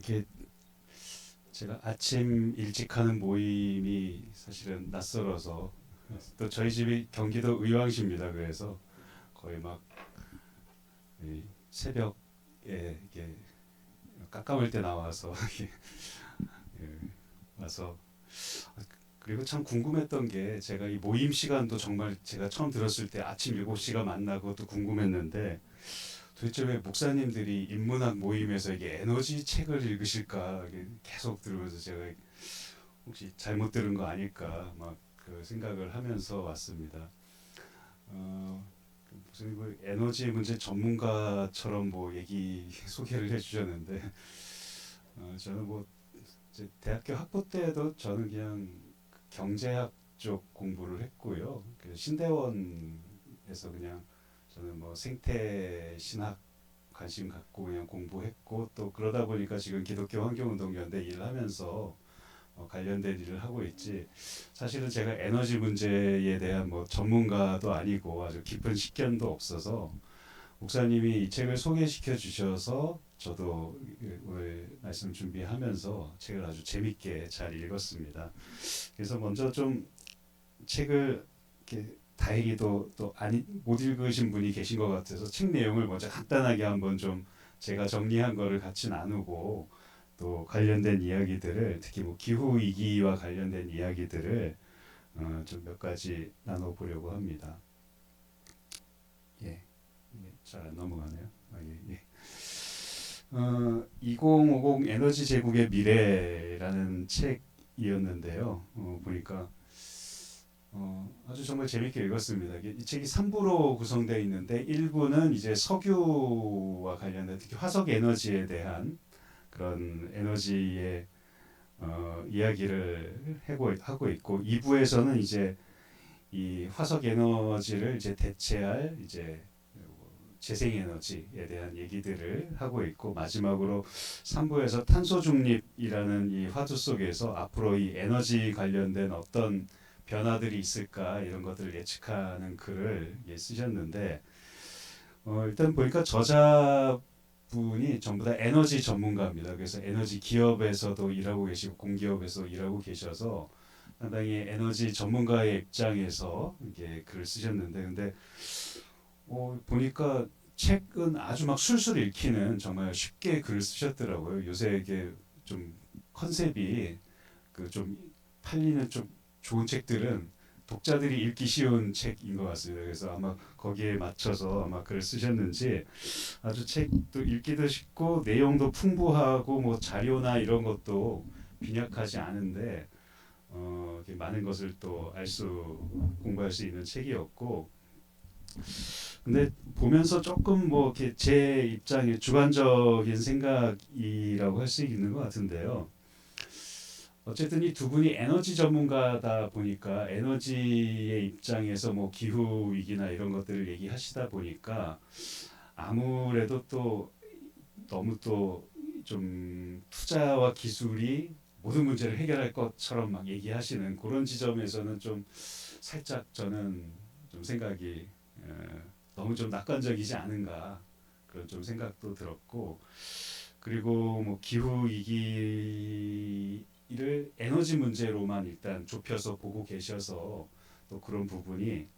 이렇게 제가 아침 일찍 하는 모임이 사실은 낯설어서 또 저희 집이 경기도 의왕시입니다. 그래서 거의 막 새벽에 이게 깜깜할 때 나와서 예, 와서 그리고 참 궁금했던 게 제가 이 모임 시간도 정말 제가 처음 들었을 때 아침 7시가 맞나 그것도 궁금했는데 도대체 왜 목사님들이 인문학 모임에서 이게 에너지 책을 읽으실까 이게 계속 들으면서 제가 혹시 잘못 들은 거 아닐까 막 그 생각을 하면서 왔습니다. 무슨 뭐 에너지 문제 전문가처럼 뭐 얘기 소개를 해주셨는데 저는 뭐 이제 대학교 학부 때도 저는 그냥 경제학 쪽 공부를 했고요. 그 신대원에서 그냥 저는 뭐 생태 신학 관심 갖고 그냥 공부했고 또 그러다 보니까 지금 기독교 환경운동연대 일을 하면서 관련된 일을 하고 있지. 사실은 제가 에너지 문제에 대한 뭐 전문가도 아니고 아주 깊은 식견도 없어서 목사님이 이 책을 소개시켜 주셔서 저도 오늘 말씀 준비하면서 책을 아주 재밌게 잘 읽었습니다. 그래서 먼저 좀 책을 이렇게 다행히도 또 아니 못 읽으신 분이 계신 것 같아서 책 내용을 먼저 간단하게 한번 좀 제가 정리한 거를 같이 나누고 또 관련된 이야기들을 특히 뭐 기후 위기와 관련된 이야기들을 좀 몇 가지 나눠보려고 합니다. 예, 잘 안 넘어가네요. 예, 예. 2050 에너지 제국의 미래라는 책이었는데요. 보니까 아주 정말 재밌게 읽었습니다. 이 책이 3부로 구성되어 있는데 1부는 이제 석유와 관련된 특히 화석 에너지에 대한 그런 에너지의 이야기를 하고 있고 2부에서는 이제 이 화석 에너지를 이제 대체할 이제 재생에너지에 대한 얘기들을 하고 있고 마지막으로 3부에서 탄소 중립이라는 이 화두 속에서 앞으로 이 에너지 관련된 어떤 변화들이 있을까 이런 것들을 예측하는 글을 쓰셨는데 일단 보니까 저자분이 전부 다 에너지 전문가입니다. 그래서 에너지 기업에서도 일하고 계시고 공기업에서 일하고 계셔서 상당히 에너지 전문가의 입장에서 이게 글을 쓰셨는데 근데 보니까 책은 아주 막 술술 읽히는 정말 쉽게 글을 쓰셨더라고요. 요새 이게 좀 컨셉이 그 좀 팔리는 좀 좋은 책들은 독자들이 읽기 쉬운 책인 것 같습니다. 그래서 아마 거기에 맞춰서 아마 글을 쓰셨는지 아주 책도 읽기도 쉽고 내용도 풍부하고 뭐 자료나 이런 것도 빈약하지 않은데 많은 것을 또 공부할 수 있는 책이었고 근데 보면서 조금 뭐 이렇게 제 입장에 주관적인 생각이라고 할 수 있는 것 같은데요. 어쨌든 이 두 분이 에너지 전문가다 보니까 에너지의 입장에서 뭐 기후 위기나 이런 것들을 얘기하시다 보니까 아무래도 또 너무 또 좀 투자와 기술이 모든 문제를 해결할 것처럼 막 얘기하시는 그런 지점에서는 좀 살짝 저는 좀 생각이 너무 좀 낙관적이지 않은가 그런 좀 생각도 들었고 그리고 뭐 기후 위기를 에너지 문제로만 일단 좁혀서 보고 계셔서 또 그런 부분이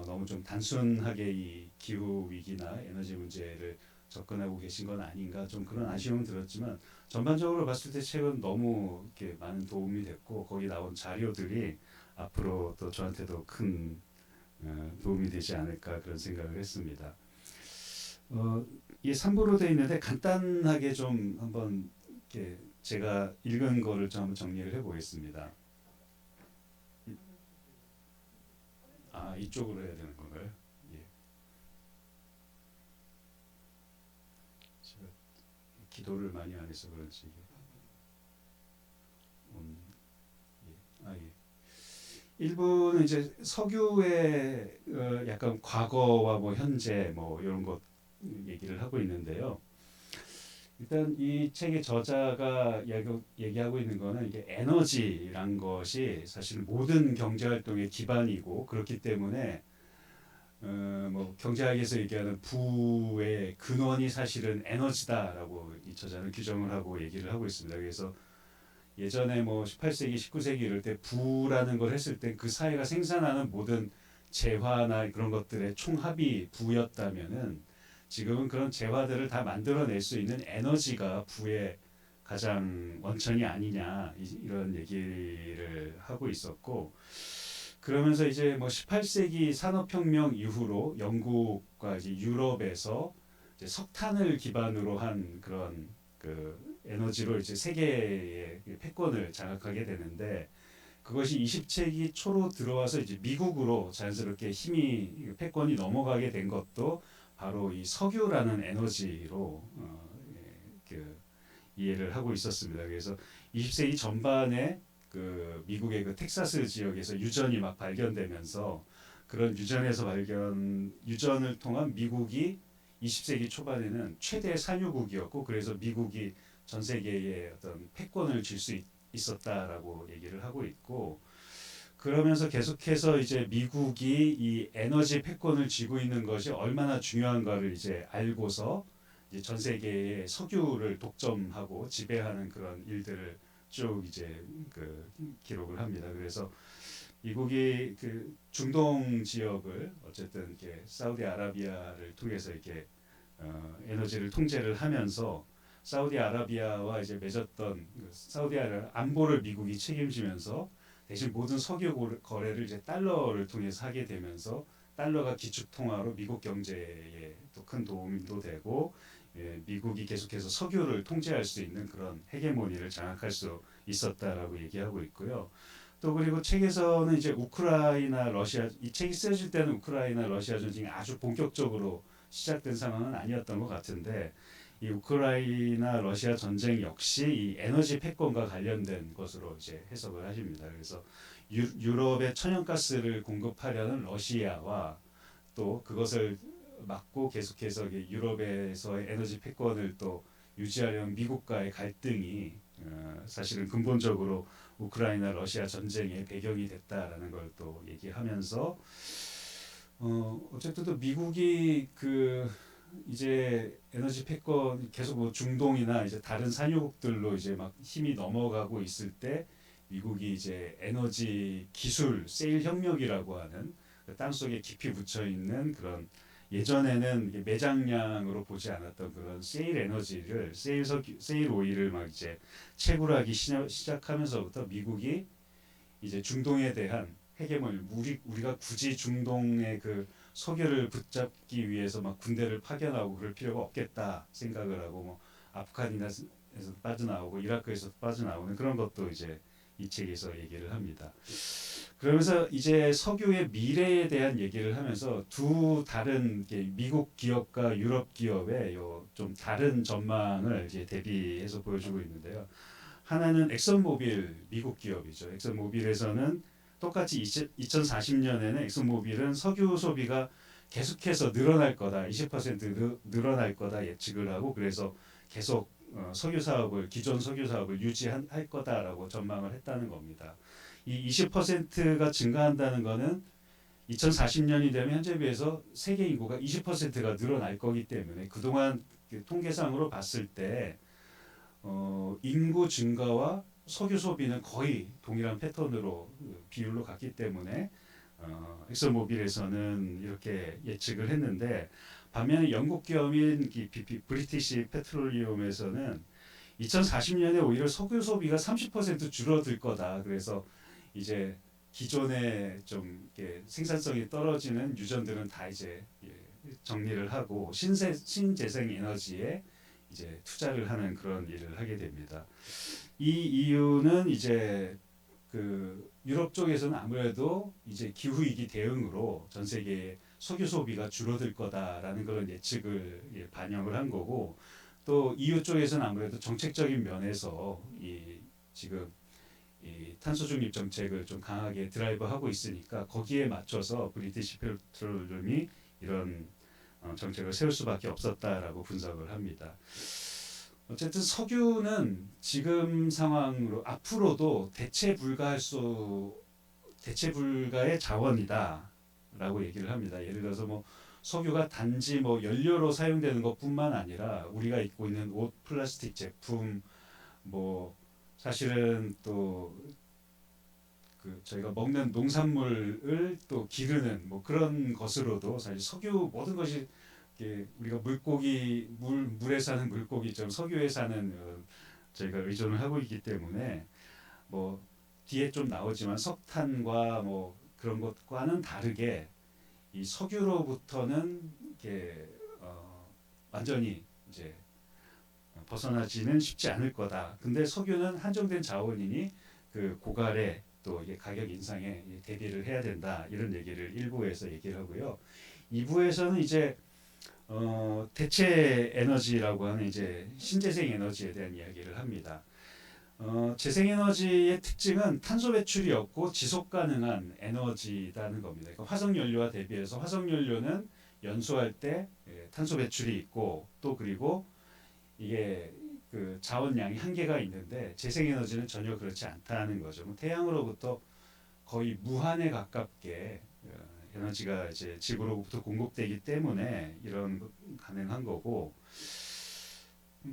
너무 좀 단순하게 이 기후 위기나 에너지 문제를 접근하고 계신 건 아닌가 좀 그런 아쉬움은 들었지만 전반적으로 봤을 때 책은 너무 이렇게 많은 도움이 됐고 거기 나온 자료들이 앞으로 또 저한테도 큰 도움이 되지 않을까 그런 생각을 했습니다. 이 3부로 되어 있는데 간단하게 좀 한번 이렇게 제가 읽은 거를 좀 한번 정리를 해보겠습니다. 이쪽으로 해야 되는 건가요? 예. 제가 기도를 많이 안 해서 그런지 예. 1부는 이제 석유의 약간 과거와 뭐 현재 뭐 이런 것 얘기를 하고 있는데요. 일단 이 책의 저자가 얘기하고 있는 거는 이게 에너지란 것이 사실 모든 경제 활동의 기반이고 그렇기 때문에 뭐 뭐 경제학에서 얘기하는 부의 근원이 사실은 에너지다라고 이 저자는 규정을 하고 얘기를 하고 있습니다. 그래서 예전에 뭐 18세기, 19세기 이럴 때 부라는 걸 했을 때 그 사회가 생산하는 모든 재화나 그런 것들의 총합이 부였다면은 지금은 그런 재화들을 다 만들어낼 수 있는 에너지가 부의 가장 원천이 아니냐 이런 얘기를 하고 있었고 그러면서 이제 뭐 18세기 산업혁명 이후로 영국과 이제 유럽에서 이제 석탄을 기반으로 한 그런 그 에너지로 이제 세계의 패권을 장악하게 되는데 그것이 20세기 초로 들어와서 이제 미국으로 자연스럽게 힘이 패권이 넘어가게 된 것도 바로 이 석유라는 에너지로 그 이해를 하고 있었습니다. 그래서 20세기 전반에 그 미국의 그 텍사스 지역에서 유전이 막 발견되면서 그런 유전을 통한 미국이 20세기 초반에는 최대 산유국이었고 그래서 미국이 전 세계에 어떤 패권을 쥘 수 있었다라고 얘기를 하고 있고 그러면서 계속해서 이제 미국이 이 에너지 패권을 쥐고 있는 것이 얼마나 중요한가를 이제 알고서 이제 전 세계의 석유를 독점하고 지배하는 그런 일들을 쭉 이제 그 기록을 합니다. 그래서 미국이 그 중동 지역을 어쨌든 이렇게 사우디아라비아를 통해서 이렇게 에너지를 통제를 하면서 사우디아라비아와 이제 맺었던 사우디아라비아 안보를 미국이 책임지면서 대신 모든 석유 거래를 이제 달러를 통해서 하게 되면서 달러가 기축 통화로 미국 경제에 또 큰 도움도 되고 미국이 계속해서 석유를 통제할 수 있는 그런 헤게모니를 장악할 수 있었다라고 얘기하고 있고요. 또 그리고 책에서는 이제 우크라이나 러시아 이 책이 쓰여질 때는 우크라이나 러시아 전쟁이 아주 본격적으로 시작된 상황은 아니었던 것 같은데 이 우크라이나 러시아 전쟁 역시 이 에너지 패권과 관련된 것으로 이제 해석을 하십니다. 그래서 유럽에 천연가스를 공급하려는 러시아와 또 그것을 막고 계속해서 유럽에서의 에너지 패권을 또 유지하려는 미국과의 갈등이 사실은 근본적으로 우크라이나 러시아 전쟁의 배경이 됐다라는 걸 또 얘기하면서 어쨌든 또 미국이 그 이제 에너지 패권 계속 뭐 중동이나 이제 다른 산유국들로 이제 막 힘이 넘어가고 있을 때 미국이 이제 에너지 기술 세일 혁명이라고 하는 땅 속에 깊이 묻혀 있는 그런 예전에는 매장량으로 보지 않았던 그런 세일 에너지를 세일 오일을 막 이제 채굴하기 시작하면서부터 미국이 이제 중동에 대한 헤게모니 우리가 굳이 중동의 그 석유를 붙잡기 위해서 막 군대를 파견하고 그럴 필요가 없겠다 생각을 하고 뭐 아프간에서 빠져나오고 이라크에서 빠져나오는 그런 것도 이제 이 책에서 얘기를 합니다. 그러면서 이제 석유의 미래에 대한 얘기를 하면서 두 다른 미국 기업과 유럽 기업의 좀 다른 전망을 이제 대비해서 보여주고 있는데요. 하나는 엑슨모빌 미국 기업이죠. 엑슨모빌에서는 똑같이 2040년에는 엑슨모빌은 석유 소비가 계속해서 늘어날 거다. 20% 늘어날 거다 예측을 하고 그래서 계속 기존 석유 사업을 유지할 거다라고 전망을 했다는 겁니다. 이 20%가 증가한다는 것은 2040년이 되면 현재 비해서 세계 인구가 20%가 늘어날 거기 때문에 그동안 통계상으로 봤을 때 인구 증가와 석유 소비는 거의 동일한 패턴으로 비율로 갔기 때문에 엑슨모빌에서는 이렇게 예측을 했는데 반면에 영국 기업인 브리티시 페트롤리움에서는 2040년에 오히려 석유 소비가 30% 줄어들 거다. 그래서 이제 기존에 좀 생산성이 떨어지는 유전들은 다 이제 정리를 하고 신재생 에너지에 이제 투자를 하는 그런 일을 하게 됩니다. 이 이유는 이제 그 유럽 쪽에서는 아무래도 이제 기후 위기 대응으로 전 세계의 석유 소비가 줄어들 거다라는 그런 예측을 반영을 한 거고 또 EU 쪽에서는 아무래도 정책적인 면에서 지금 이 탄소 중립 정책을 좀 강하게 드라이브하고 있으니까 거기에 맞춰서 브리티시 페트롤리움이 이런 정책을 세울 수밖에 없었다라고 분석을 합니다. 어쨌든 석유는 지금 상황으로 앞으로도 대체 불가의 자원이다라고 얘기를 합니다. 예를 들어서 뭐 석유가 단지 뭐 연료로 사용되는 것뿐만 아니라 우리가 입고 있는 옷, 플라스틱 제품, 뭐 사실은 또 그 저희가 먹는 농산물을 또 기르는 뭐 그런 것으로도 사실 석유 모든 것이 이게 우리가 물에 사는 물고기처럼 석유에 사는 저희가 의존을 하고 있기 때문에 뭐 뒤에 좀 나오지만 석탄과 뭐 그런 것과는 다르게 이 석유로부터는 이게 완전히 이제 벗어나지는 쉽지 않을 거다. 근데 석유는 한정된 자원이니 그 고갈에 또 이게 가격 인상에 대비를 해야 된다. 이런 얘기를 1부에서 얘기를 하고요. 2부에서는 이제 대체 에너지라고 하는 이제 신재생 에너지에 대한 이야기를 합니다. 재생에너지의 특징은 탄소 배출이 없고 지속 가능한 에너지라는 겁니다. 그러니까 화석연료와 대비해서 화석연료는 연소할 때 탄소 배출이 있고 또 그리고 이게 그 자원량이 한계가 있는데 재생에너지는 전혀 그렇지 않다는 거죠. 뭐 태양으로부터 거의 무한에 가깝게 에너지가 이제 지구로부터 공급되기 때문에 이런 가능한 거고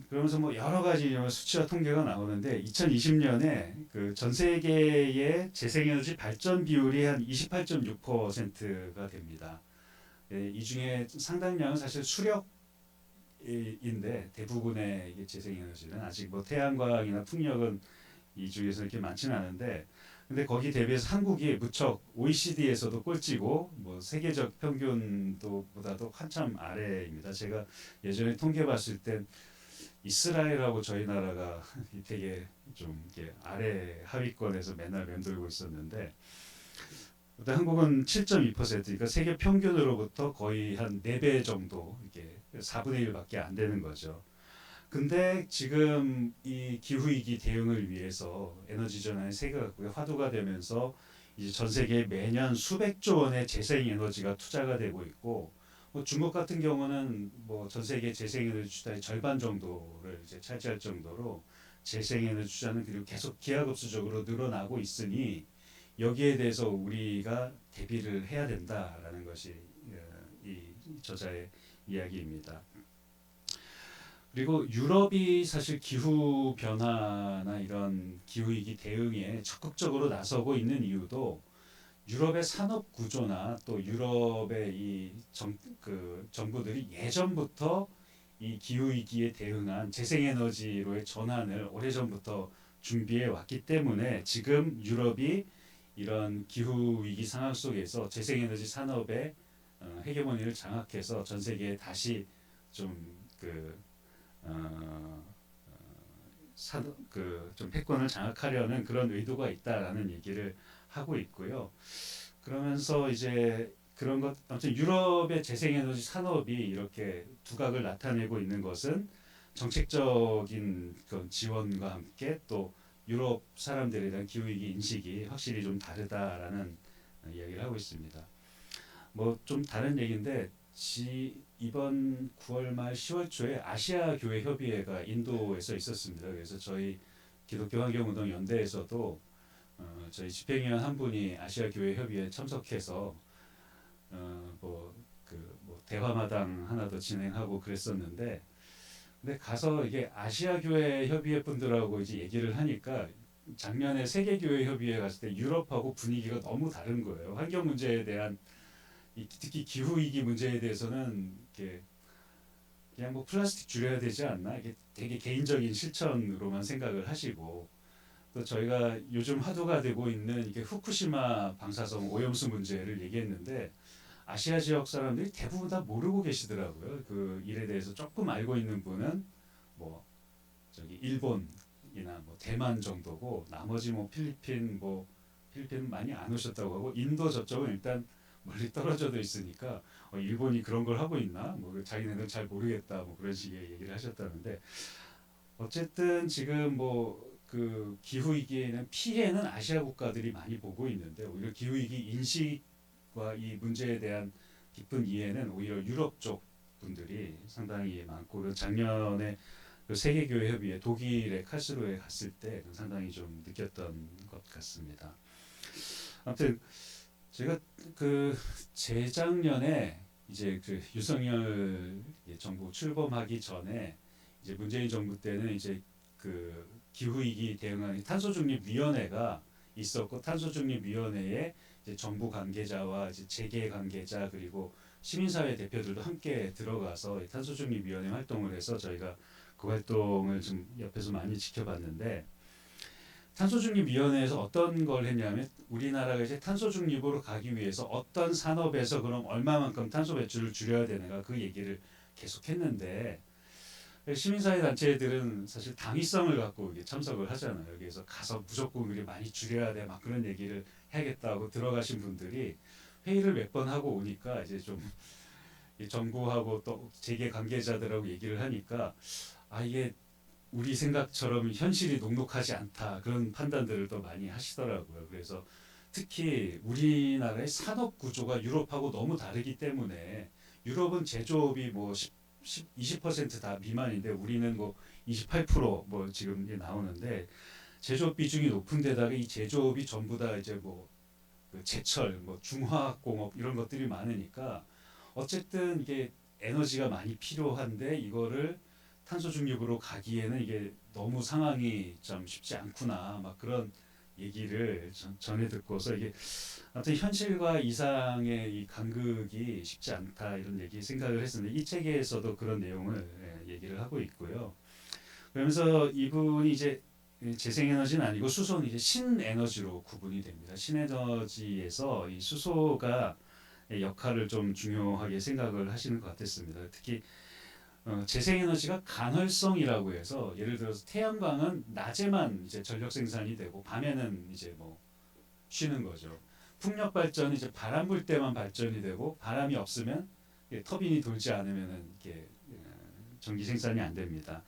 그러면서 뭐 여러 가지 수치와 통계가 나오는데 2020년에 그 전 세계의 재생에너지 발전 비율이 한 28.6%가 됩니다. 이 중에 상당량은 사실 수력인데 대부분의 이게 재생에너지는 아직 뭐 태양광이나 풍력은 이 중에서 이렇게 많지는 않은데 근데 거기 대비해서 한국이 무척 OECD에서도 꼴찌고 뭐 세계적 평균도 보다도 한참 아래입니다. 제가 예전에 통계 봤을 땐 이스라엘하고 저희 나라가 되게 좀 이렇게 아래 하위권에서 맨날 맴돌고 있었는데 일단 한국은 7.2%, 그러니까 세계 평균으로부터 거의 한 4배 정도 이게 4분의 1밖에 안 되는 거죠. 근데 지금 이 기후 위기 대응을 위해서 에너지 전환의 세계가 화두가 되면서 이제 전 세계에 매년 수백조 원의 재생 에너지가 투자가 되고 있고 뭐 중국 같은 경우는 뭐 전 세계 재생에너지 투자의 절반 정도를 이제 차지할 정도로 재생에너지 투자는 그리고 계속 기하급수적으로 늘어나고 있으니 여기에 대해서 우리가 대비를 해야 된다라는 것이 이 저자의 이야기입니다. 그리고 유럽이 사실 기후 변화나 이런 기후 위기 대응에 적극적으로 나서고 있는 이유도 유럽의 산업 구조나 또 유럽의 그 정부들이 예전부터 이 기후 위기에 대응한 재생에너지로의 전환을 오래전부터 준비해 왔기 때문에 지금 유럽이 이런 기후 위기 상황 속에서 재생에너지 산업의 헤게모니를 장악해서 전 세계에 다시 좀그 좀 패권을 장악하려는 그런 의도가 있다라는 얘기를 하고 있고요. 그러면서 이제 그런 것 아무튼 유럽의 재생에너지 산업이 이렇게 두각을 나타내고 있는 것은 정책적인 그런 지원과 함께 또 유럽 사람들에 대한 기후위기 인식이 확실히 좀 다르다라는 이야기를 하고 있습니다. 뭐 좀 다른 얘기인데 이번 9월 말 10월 초에 아시아 교회 협의회가 인도에서 있었습니다. 그래서 저희 기독교 환경운동 연대에서도 저희 집행위원 한 분이 아시아 교회 협의회에 참석해서 뭐 대화마당 하나도 진행하고 그랬었는데 근데 가서 이게 아시아 교회 협의회 분들하고 이제 얘기를 하니까 작년에 세계 교회 협의회 갔을 때 유럽하고 분위기가 너무 다른 거예요. 환경 문제에 대한 특히 기후 위기 문제에 대해서는 이게 그냥 뭐 플라스틱 줄여야 되지 않나 이게 되게 개인적인 실천으로만 생각을 하시고 또 저희가 요즘 화두가 되고 있는 이게 후쿠시마 방사성 오염수 문제를 얘기했는데 아시아 지역 사람들이 대부분 다 모르고 계시더라고요. 그 일에 대해서 조금 알고 있는 분은 뭐 저기 일본이나 뭐 대만 정도고 나머지 뭐 필리핀 많이 안 오셨다고 하고 인도 저쪽은 일단 멀리 떨어져도 있으니까 일본이 그런 걸 하고 있나 뭐 자기네는 잘 모르겠다 뭐 그런 식의 얘기를 하셨다는데 어쨌든 지금 뭐 그 기후 위기에는 피해는 아시아 국가들이 많이 보고 있는데 오히려 기후 위기 인식과 이 문제에 대한 깊은 이해는 오히려 유럽 쪽 분들이 상당히 많고 작년에 그 세계교회 협의회 독일의 칼스루에 갔을 때 상당히 좀 느꼈던 것 같습니다. 아무튼 제가 그 재작년에 이제 그 윤석열 정부 출범하기 전에 이제 문재인 정부 때는 이제 그 기후 위기 대응하는 탄소중립위원회가 있었고 탄소중립위원회에 이제 정부 관계자와 이제 재계 관계자 그리고 시민사회 대표들도 함께 들어가서 탄소중립위원회 활동을 해서 저희가 그 활동을 좀 옆에서 많이 지켜봤는데 탄소중립위원회에서 어떤 걸 했냐면 우리나라가 이제 탄소중립으로 가기 위해서 어떤 산업에서 그럼 얼마만큼 탄소 배출을 줄여야 되는가 그 얘기를 계속했는데 시민사회 단체들은 사실 당위성을 갖고 이게 참석을 하잖아요. 여기에서 가서 무조건 우리 많이 줄여야 돼 막 그런 얘기를 해야겠다고 들어가신 분들이 회의를 몇 번 하고 오니까 이제 좀 정부하고 또 재계 관계자들하고 얘기를 하니까 아 이게 우리 생각처럼 현실이 녹록하지 않다 그런 판단들을 또 많이 하시더라고요. 그래서 특히 우리나라의 산업 구조가 유럽하고 너무 다르기 때문에 유럽은 제조업이 뭐 20%다 미만인데 우리는 뭐 28%뭐 지금 나오는데 제조업 비중이 높은 데다가 이 제조업이 전부 다 이제 뭐 그 제철, 뭐 중화학공업 이런 것들이 많으니까 어쨌든 이게 에너지가 많이 필요한데 이거를 탄소 중립으로 가기에는 이게 너무 상황이 좀 쉽지 않구나 막 그런 얘기를 전해 듣고서 이게 아무튼 현실과 이상의 이 간극이 쉽지 않다 이런 얘기 생각을 했었는데 이 책에서도 그런 내용을 얘기를 하고 있고요. 그러면서 이분이 이제 재생에너지는 아니고 수소는 이제 신에너지로 구분이 됩니다. 신에너지에서 이 수소가 역할을 좀 중요하게 생각을 하시는 것 같았습니다. 특히 재생에너지가 간헐성이라고 해서 예를 들어서 태양광은 낮에만 이제 전력 생산이 되고 밤에는 이제 뭐 쉬는 거죠. 풍력 발전은 이제 바람 불 때만 발전이 되고 바람이 없으면 터빈이 돌지 않으면은 이게 전기 생산이 안 됩니다.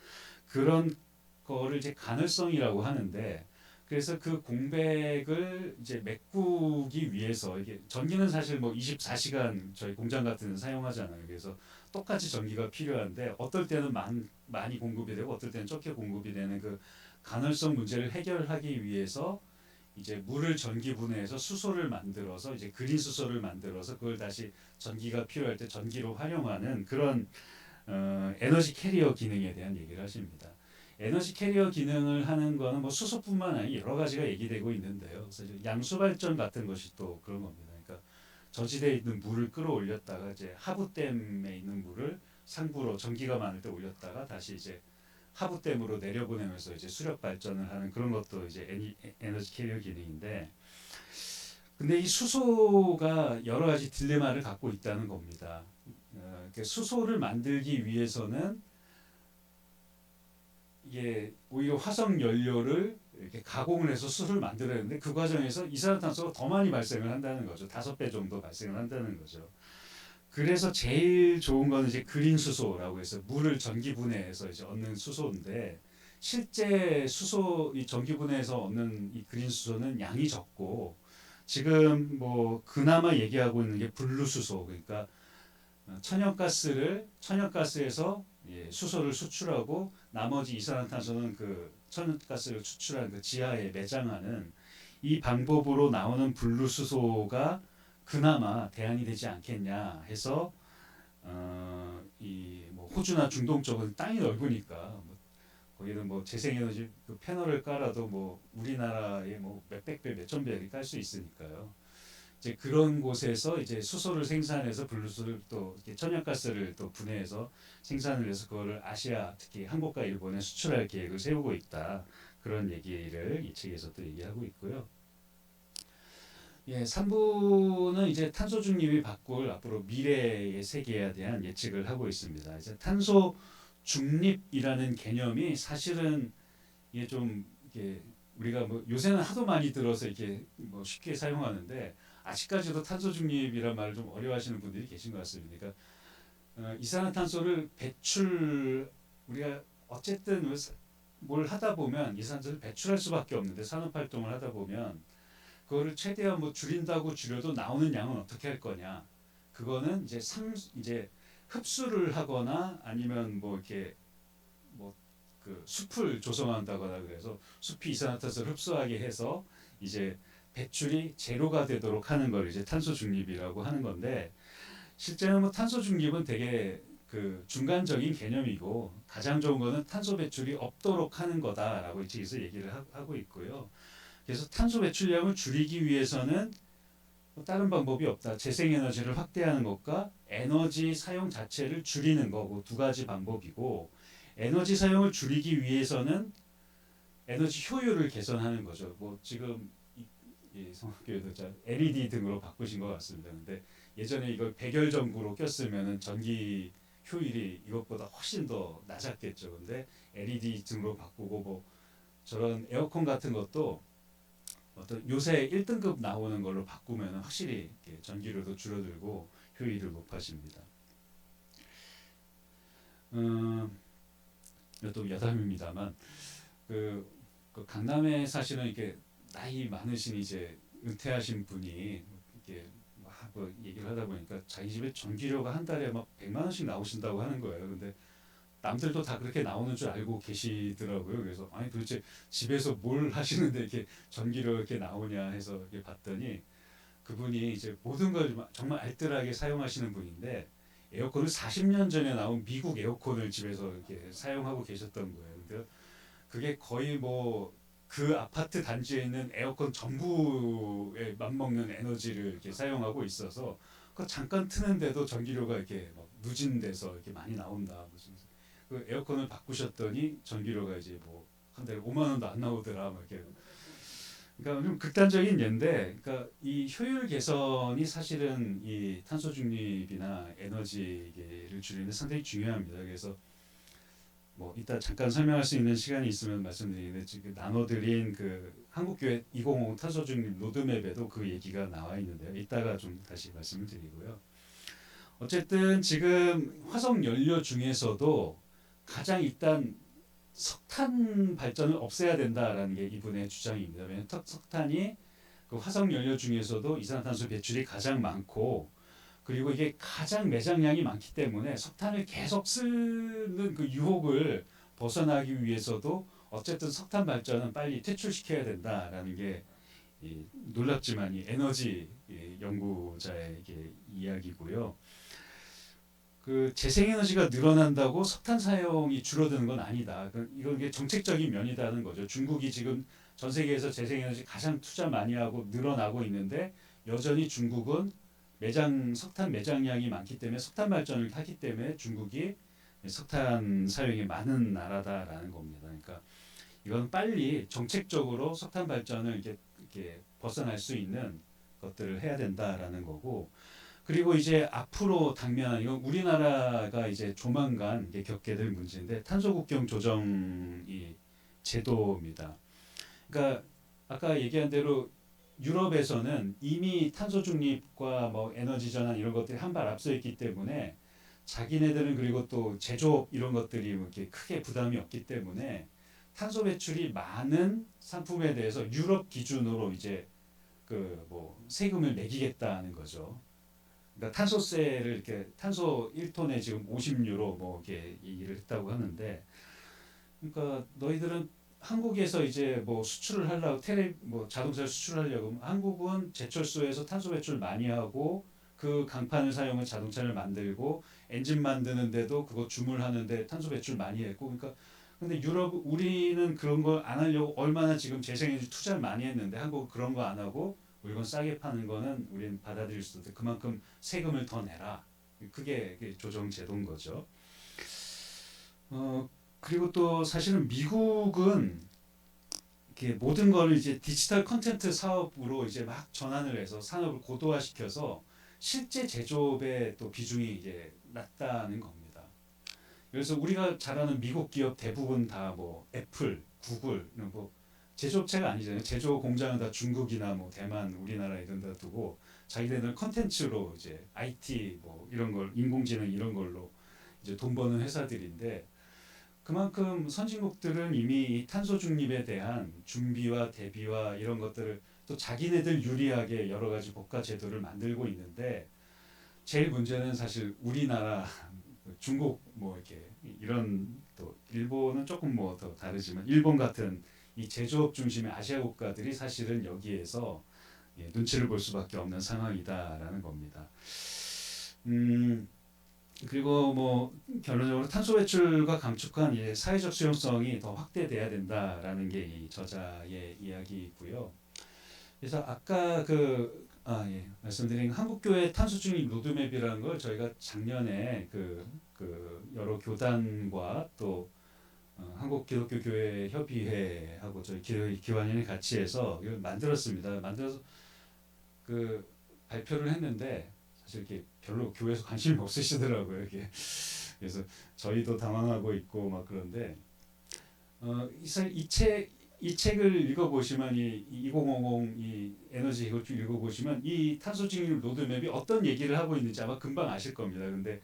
그런 거를 이제 간헐성이라고 하는데 그래서 그 공백을 이제 메꾸기 위해서 이게 전기는 사실 뭐 24시간 저희 공장 같은 데 사용하잖아요. 그래서 똑같이 전기가 필요한데 어떨 때는 많이 공급이 되고 어떨 때는 적게 공급이 되는 그 간헐성 문제를 해결하기 위해서 이제 물을 전기 분해해서 수소를 만들어서 이제 그린 수소를 만들어서 그걸 다시 전기가 필요할 때 전기로 활용하는 그런 에너지 캐리어 기능에 대한 얘기를 하십니다. 에너지 캐리어 기능을 하는 거는 뭐 수소뿐만 아니라 여러 가지가 얘기되고 있는데요. 그래서 양수 발전 같은 것이 또 그런 겁니다. 그러니까 저지대에 있는 물을 끌어올렸다가 이제 하부댐에 있는 물을 상부로 전기가 많을 때 올렸다가 다시 이제 하부댐으로 내려보내면서 이제 수력 발전을 하는 그런 것도 이제 에너지 캐리어 기능인데 근데 이 수소가 여러 가지 딜레마를 갖고 있다는 겁니다. 그러니까 수소를 만들기 위해서는 이게 오히려 화석 연료를 이렇게 가공을 해서 수소를 만들어야 하는데 그 과정에서 이산화탄소가 더 많이 발생을 한다는 거죠. 5배 정도 발생을 한다는 거죠. 그래서 제일 좋은 거는 이제 그린 수소라고 해서 물을 전기 분해해서 이제 얻는 수소인데 실제 수소 이 전기 분해해서 얻는 이 그린 수소는 양이 적고 지금 뭐 그나마 얘기하고 있는 게 분류 수소 그러니까 천연가스에서 수소를 수출하고 나머지 이산화탄소는 그 천연가스를 추출한 그 지하에 매장하는 이 방법으로 나오는 분류수소가 그나마 대안이 되지 않겠냐 해서 이뭐 호주나 중동 쪽은 땅이 넓으니까 뭐 거기는 뭐 재생에너지 그 패널을 깔아도 뭐 우리나라의 뭐 몇백 배, 몇천 배를 깔 수 있으니까요. 이제 그런 곳에서 이제 수소를 생산해서 분류수를 또 천연가스를 또 분해해서 생산을 해서 그거를 아시아 특히 한국과 일본에 수출할 계획을 세우고 있다. 그런 얘기를 이 책에서 또 얘기하고 있고요. 예, 3부는 이제 탄소 중립이 바꿀 앞으로 미래의 세계에 대한 예측을 하고 있습니다. 이제 탄소 중립이라는 개념이 사실은 이게 좀 이게 우리가 뭐 요새는 하도 많이 들어서 이렇게 뭐 쉽게 사용하는데 아직까지도 탄소 중립이란 말을 좀 어려워하시는 분들이 계신 것 같습니다. 그러니까 이산화탄소를 배출 우리가 어쨌든 뭘 하다 보면 이산화탄소를 배출할 수밖에 없는데 산업 활동을 하다 보면 그거를 최대한 뭐 줄인다고 줄여도 나오는 양은 어떻게 할 거냐? 그거는 이제 흡수를 하거나 아니면 뭐 이렇게 뭐 그 숲을 조성한다거나 그래서 숲이 이산화탄소를 흡수하게 해서 이제 배출이 제로가 되도록 하는 걸 이제 탄소 중립이라고 하는 건데 실제는 뭐 탄소 중립은 되게 그 중간적인 개념이고 가장 좋은 거는 탄소 배출이 없도록 하는 거다라고 여기서 얘기를 하고 있고요. 그래서 탄소 배출량을 줄이기 위해서는 뭐 다른 방법이 없다. 재생에너지를 확대하는 것과 에너지 사용 자체를 줄이는 거고 두 가지 방법이고 에너지 사용을 줄이기 위해서는 에너지 효율을 개선하는 거죠. 뭐 지금 이 성학교에도 LED 등으로 바꾸신 것 같습니다. 근데 예전에 이걸 백열전구로 꼈으면은 전기 효율이 이것보다 훨씬 더 낮았겠죠. 근데 LED 등으로 바꾸고 뭐 저런 에어컨 같은 것도 어떤 요새 1등급 나오는 걸로 바꾸면 확실히 전기료도 줄어들고 효율을 높아집니다. 또 여담입니다만 그 강남에 사시는 이렇게 나이 많으신 이제 은퇴하신 분이 이렇게 뭐 얘기를 하다 보니까 자기 집에 전기료가 한 달에 막 100만 원씩 나오신다고 하는 거예요. 근데 남들도 다 그렇게 나오는 줄 알고 계시더라고요. 그래서 아니 도대체 집에서 뭘 하시는데 이렇게 전기료 이렇게 나오냐 해서 이렇게 봤더니 그분이 이제 모든 걸 정말 알뜰하게 사용하시는 분인데 에어컨을 40년 전에 나온 미국 에어컨을 집에서 이렇게 사용하고 계셨던 거예요. 근데 그게 거의 뭐 그 아파트 단지에 있는 에어컨 전부에 맞먹는 에너지를 이렇게 사용하고 있어서 그 잠깐 트는데도 전기료가 이렇게 막 누진돼서 이렇게 많이 나온다. 무슨 그 에어컨을 바꾸셨더니 전기료가 이제 뭐 한 달에 5만 원도 안 나오더라. 막 이렇게. 그러니까 좀 극단적인 예인데, 그러니까 이 효율 개선이 사실은 이 탄소 중립이나 에너지를 줄이는 데 상당히 중요합니다. 그래서 뭐 이따 잠깐 설명할 수 있는 시간이 있으면 말씀드리는데 지금 나눠드린 그 한국교회 2050 탄소 중립 로드맵에도 그 얘기가 나와 있는데요. 이따가 좀 다시 말씀을 드리고요. 어쨌든 지금 화석 연료 중에서도 가장 일단 석탄 발전을 없애야 된다라는 게 이분의 주장입니다. 왜냐하면 석탄이 그 화석 연료 중에서도 이산화탄소 배출이 가장 많고 그리고 이게 가장 매장량이 많기 때문에 석탄을 계속 쓰는 그 유혹을 벗어나기 위해서도 어쨌든 석탄 발전은 빨리 퇴출시켜야 된다라는 게 놀랍지만 이 에너지 연구자의 이야기고요. 그 재생에너지가 늘어난다고 석탄 사용이 줄어드는 건 아니다. 이건 정책적인 면이라는 거죠. 중국이 지금 전 세계에서 재생에너지 가장 투자 많이 하고 늘어나고 있는데 여전히 중국은 석탄 매장량이 많기 때문에 석탄 발전을 하기 때문에 중국이 석탄 사용이 많은 나라다라는 겁니다. 그러니까 이건 빨리 정책적으로 석탄 발전을 이렇게 벗어날 수 있는 것들을 해야 된다라는 거고. 그리고 이제 앞으로 당면한 이건 우리나라가 이제 조만간 이게 겪게 될 문제인데 탄소 국경 조정 이 제도입니다. 그러니까 아까 얘기한 대로 유럽에서는 이미 탄소 중립과 뭐 에너지 전환 이런 것들이 한 발 앞서 있기 때문에 자기네들은 그리고 또 제조업 이런 것들이 이렇게 크게 부담이 없기 때문에 탄소 배출이 많은 상품에 대해서 유럽 기준으로 이제 그 뭐 세금을 매기겠다는 거죠. 그러니까 탄소세를 이렇게 탄소 1톤에 지금 50유로 뭐 이렇게 얘기를 했다고 하는데, 그러니까 너희들은 한국에서 이제 뭐 수출을 하려고 뭐 자동차를 수출하려고 한국은 제철소에서 탄소 배출 많이 하고 그 강판을 사용한 자동차를 만들고 엔진 만드는데도 그거 주물하는데 탄소 배출 많이 했고 그러니까 근데 우리는 그런 걸 안 하려고 얼마나 지금 재생에너지 투자를 많이 했는데 한국은 그런 거 안 하고 물건 싸게 파는 거는 우리는 받아들일 수 없대. 그만큼 세금을 더 내라. 그게 조정 제도인 거죠. 그리고 또 사실은 미국은 이렇게 모든 걸 이제 디지털 컨텐츠 사업으로 이제 막 전환을 해서 산업을 고도화시켜서 실제 제조업의 또 비중이 이제 낮다는 겁니다. 그래서 우리가 잘 아는 미국 기업 대부분 다 뭐 애플, 구글 뭐 제조업체가 아니잖아요. 제조 공장은 다 중국이나 뭐 대만, 우리나라 이런 데 두고 자기네들 컨텐츠로 이제 IT 뭐 이런 걸 인공지능 이런 걸로 이제 돈 버는 회사들인데 그만큼 선진국들은 이미 이 탄소 중립에 대한 준비와 대비와 이런 것들을 또 자기네들 유리하게 여러 가지 국가 제도를 만들고 있는데 제일 문제는 사실 우리나라, 중국 뭐 이렇게 이런 또 일본은 조금 뭐 더 다르지만 일본 같은 이 제조업 중심의 아시아 국가들이 사실은 여기에서 눈치를 볼 수밖에 없는 상황이다라는 겁니다. 음, 그리고 뭐 결론적으로 탄소 배출과 감축한 사회적 수용성이 더 확대돼야 된다라는 게 이 저자의 이야기이고요. 그래서 아까 말씀드린 한국교회 탄소 중립 로드맵이라는 걸 저희가 작년에 그 여러 교단과 또 한국 기독교 교회 협의회하고 저희 기관인이 같이 해서 이걸 만들었습니다. 만들어서 그 발표를 했는데 사실 이렇게 별로 교회에서 관심이 없으시더라고요. 이게 그래서 저희도 당황하고 있고 막 그런데 이 책을 읽어보시면 이 2050 이 에너지 해결주 읽어보시면 이 탄소 중립 로드맵이 어떤 얘기를 하고 있는지 아마 금방 아실 겁니다. 근데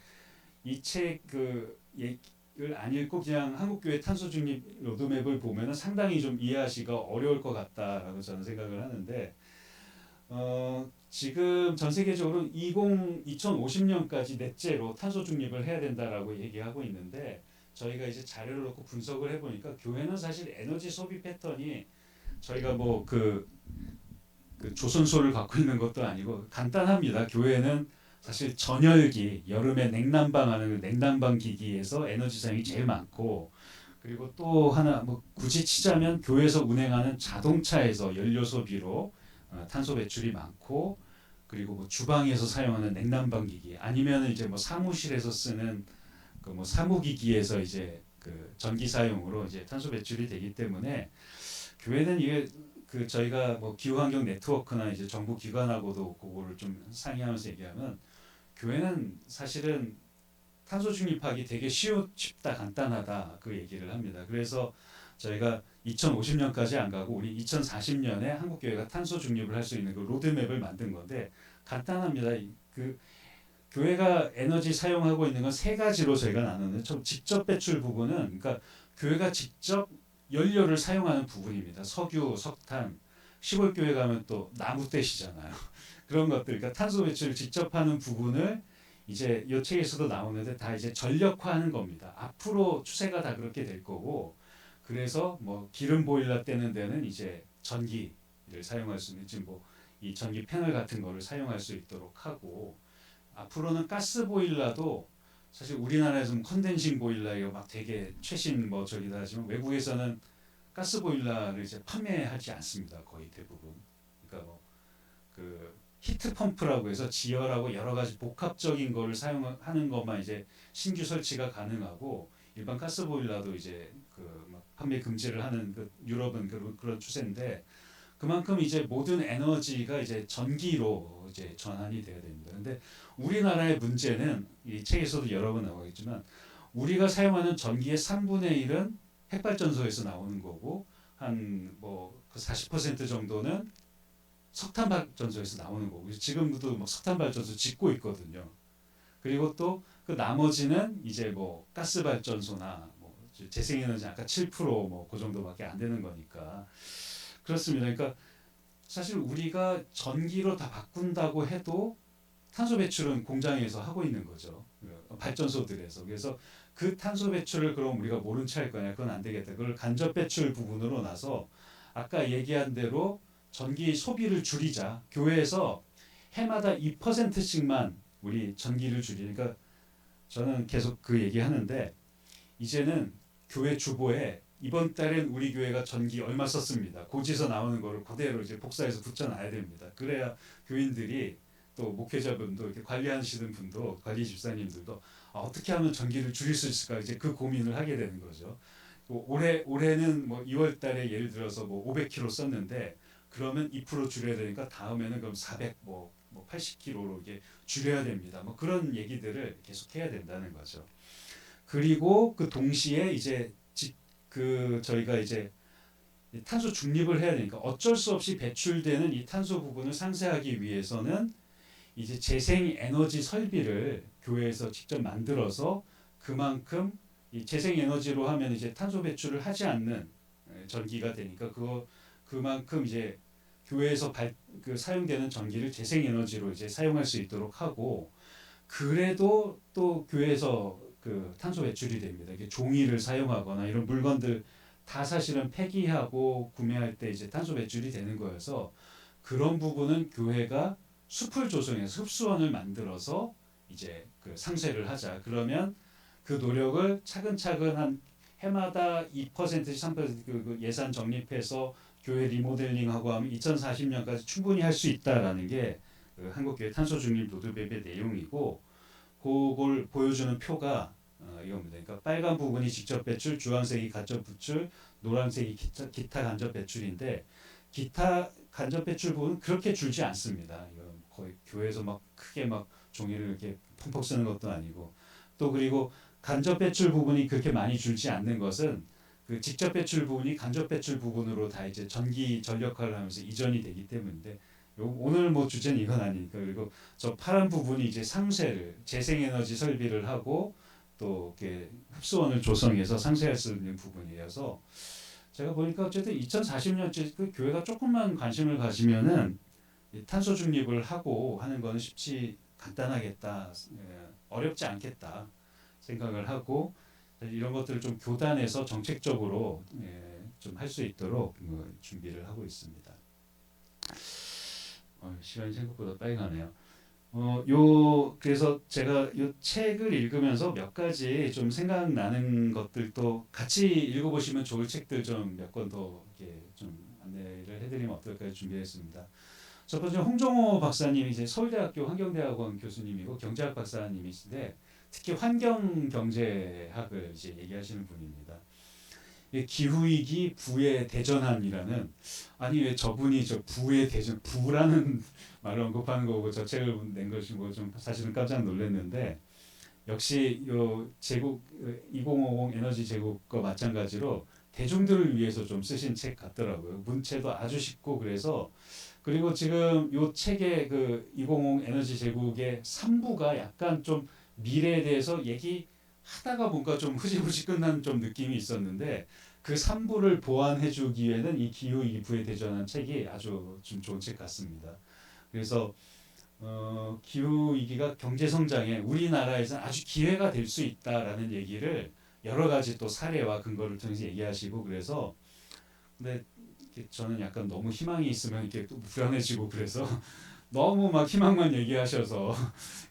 이 책 그 얘기를 안 읽고 그냥 한국교회 탄소 중립 로드맵을 보면은 상당히 좀 이해하시기가 어려울 것 같다라고 저는 생각을 하는데 지금 전 세계적으로 2050년까지 넷째로 탄소 중립을 해야 된다라고 얘기하고 있는데 저희가 이제 자료를 놓고 분석을 해보니까 교회는 사실 에너지 소비 패턴이 저희가 뭐 그 조선소를 갖고 있는 것도 아니고 간단합니다. 교회는 사실 전열기 여름에 냉난방 하는 그 냉난방 기기에서 에너지 사용이 제일 많고 그리고 또 하나 뭐 굳이 치자면 교회에서 운행하는 자동차에서 연료 소비로 탄소 배출이 많고 그리고 뭐 주방에서 사용하는 냉난방 기기 아니면 이제 뭐 사무실에서 쓰는 그 뭐 사무기기에서 이제 그 전기 사용으로 이제 탄소 배출이 되기 때문에 교회는 이게 그 저희가 뭐 기후환경 네트워크나 이제 정부 기관하고도 그거를 좀 상의하면서 얘기하면 교회는 사실은 탄소 중립하기 되게 쉽다 간단하다 그 얘기를 합니다. 그래서 저희가 2050년까지 안 가고 우리 2040년에 한국 교회가 탄소 중립을 할 수 있는 그 로드맵을 만든 건데 간단합니다. 그 교회가 에너지 사용하고 있는 건 세 가지로 저희가 나누는데 좀 직접 배출 부분은 그러니까 교회가 직접 연료를 사용하는 부분입니다. 석유, 석탄, 시골 교회 가면 또 나무 떼시잖아요. 그런 것들, 그러니까 탄소 배출을 직접 하는 부분을 이제 이 책에서도 나오는데 다 이제 전력화하는 겁니다. 앞으로 추세가 다 그렇게 될 거고, 그래서 뭐 기름 보일러 떼는 데는 이제 전기를 사용할 수 있는 지금 뭐 이 전기 패널 같은 거를 사용할 수 있도록 하고, 앞으로는 가스 보일러도 사실 우리나라에서는 컨덴싱 보일러 막 되게 최신 뭐 저기다 하지만 외국에서는 가스 보일러를 이제 판매하지 않습니다. 거의 대부분. 그러니까 뭐 그 히트 펌프라고 해서 지열하고 여러 가지 복합적인 거를 사용하는 것만 이제 신규 설치가 가능하고 일반 가스 보일러도 이제 그막 판매 금지를 하는 그 유럽은 그런 추세인데 그만큼 이제 모든 에너지가 이제 전기로 이제 전환이 돼야 됩니다. 근데 우리나라의 문제는 이 책에서도 여러 번 나오겠지만 우리가 사용하는 전기의 3분의 1은 핵발전소에서 나오는 거고 한 뭐 그 40% 정도는 석탄 발전소에서 나오는 거고 지금도 막 석탄 발전소 짓고 있거든요. 그리고 또 그 나머지는 이제 뭐 가스 발전소나 뭐 재생에너지 아까 7%뭐 그 정도밖에 안 되는 거니까 그렇습니다. 그러니까 사실 우리가 전기로 다 바꾼다고 해도 탄소 배출은 공장에서 하고 있는 거죠. 발전소들에서. 그래서 그 탄소 배출을 그럼 우리가 모른 채 할 거냐? 그건 안 되겠다. 그걸 간접 배출 부분으로 나서 아까 얘기한 대로 전기 소비를 줄이자. 교회에서 해마다 2%씩만 우리 전기를 줄이니까 저는 계속 그 얘기하는데 이제는 교회 주보에 이번 달엔 우리 교회가 전기 얼마 썼습니다. 고지서 나오는 거를 그대로 이제 복사해서 붙여놔야 됩니다. 그래야 교인들이 또 목회자분도 이렇게 관리하시는 분도 관리 집사님들도 어떻게 하면 전기를 줄일 수 있을까 이제 그 고민을 하게 되는 거죠. 올해는 뭐 2월 달에 예를 들어서 뭐 500kg 썼는데 그러면 2% 줄여야 되니까 다음에는 그럼 400 뭐 80kg로 이게 줄여야 됩니다. 뭐 그런 얘기들을 계속 해야 된다는 거죠. 그리고 그 동시에 이제 그 저희가 이제 탄소 중립을 해야 되니까 어쩔 수 없이 배출되는 이 탄소 부분을 상쇄하기 위해서는 이제 재생 에너지 설비를 교회에서 직접 만들어서 그만큼 이 재생 에너지로 하면 이제 탄소 배출을 하지 않는 전기가 되니까 그만큼 이제 교회에서 사용되는 전기를 재생 에너지로 이제 사용할 수 있도록 하고 그래도 또 교회에서 그 탄소 배출이 됩니다. 이게 종이를 사용하거나 이런 물건들 다 사실은 폐기하고 구매할 때 이제 탄소 배출이 되는 거여서 그런 부분은 교회가 숲을 조성해서 흡수원을 만들어서 이제 그 상쇄를 하자. 그러면 그 노력을 차근차근 한 해마다 2%씩 3% 그 예산 적립해서 교회 리모델링하고 하면 2040년까지 충분히 할 수 있다라는 게 그 한국교회 탄소 중립 로드맵의 내용이고, 그걸 보여주는 표가 이겁니다. 그러니까 빨간 부분이 직접 배출, 주황색이 간접 배출, 노란색이 기타 간접 배출인데, 기타 간접 배출 부분은 그렇게 줄지 않습니다. 이거 거의 교회에서 막 크게 막 종이를 이렇게 펑펑 쓰는 것도 아니고, 또 그리고 간접 배출 부분이 그렇게 많이 줄지 않는 것은 그 직접 배출 부분이 간접 배출 부분으로 다 이제 전기 전력화를 하면서 이전이 되기 때문인데, 오늘 뭐 주제는 이건 아니니까. 그리고 저 파란 부분이 이제 상쇄를 재생에너지 설비를 하고 또 이렇게 흡수원을 조성해서 상쇄할 수 있는 부분이어서, 제가 보니까 어쨌든 2040년째 그 교회가 조금만 관심을 가지면은 탄소 중립을 하고 하는 거는 쉽지 간단하겠다, 어렵지 않겠다 생각을 하고, 이런 것들을 좀 교단에서 정책적으로 좀 할 수 있도록 준비를 하고 있습니다. 시간이 생각보다 빨리 가네요. 그래서 제가 이 책을 읽으면서 몇 가지 좀 생각나는 것들도 같이 읽어보시면 좋을 책들 좀 몇 권 더 이렇게 좀 안내를 해드리면 어떨까 준비했습니다. 첫 번째 홍정호 박사님이 이제 서울대학교 환경대학원 교수님이고 경제학 박사님이신데, 특히 환경 경제학을 이제 얘기하시는 분입니다. 기후위기 부의 대전환이라는, 아니 왜 저분이 저 부의 대전 부라는 말을 언급하는 거고 저 책을 낸 것이고 좀 사실은 깜짝 놀랐는데, 역시 요 제국 2050 에너지 제국과 마찬가지로 대중들을 위해서 좀 쓰신 책 같더라고요. 문체도 아주 쉽고 그래서. 그리고 지금 요 책의 그 2050 에너지 제국의 3부가 약간 좀 미래에 대해서 얘기하다가 뭔가 좀 흐지부지 끝난 좀 느낌이 있었는데, 그 3부를 보완해주기 위해는 이 기후위기 부에 대전한 책이 아주 좀 좋은 책 같습니다. 그래서 기후위기가 경제성장에 우리나라에서는 아주 기회가 될 수 있다라는 얘기를 여러 가지 또 사례와 근거를 통해서 얘기하시고, 그래서 근데 저는 약간 너무 희망이 있으면 이렇게 또 불안해지고 그래서 너무 막 희망만 얘기하셔서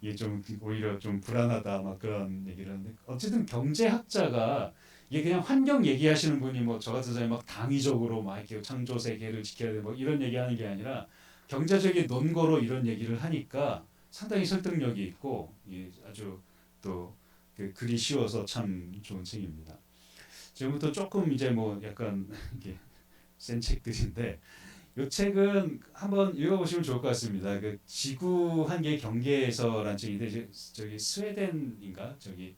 이게 좀 오히려 좀 불안하다 막 그런 얘기를 하는데, 어쨌든 경제학자가 이게 그냥 환경 얘기하시는 분이 뭐 저 같은 사람이 막 당위적으로 막 이렇게 창조 세계를 지켜야 돼 뭐 이런 얘기하는 게 아니라 경제적인 논거로 이런 얘기를 하니까 상당히 설득력이 있고, 아주 또 글이 쉬워서 참 좋은 책입니다. 지금부터 조금 이제 뭐 약간 이게 센 책들인데, 이 책은 한번 읽어보시면 좋을 것 같습니다. 그 지구 한계 경계에서라는 책인데, 저기 스웨덴인가 저기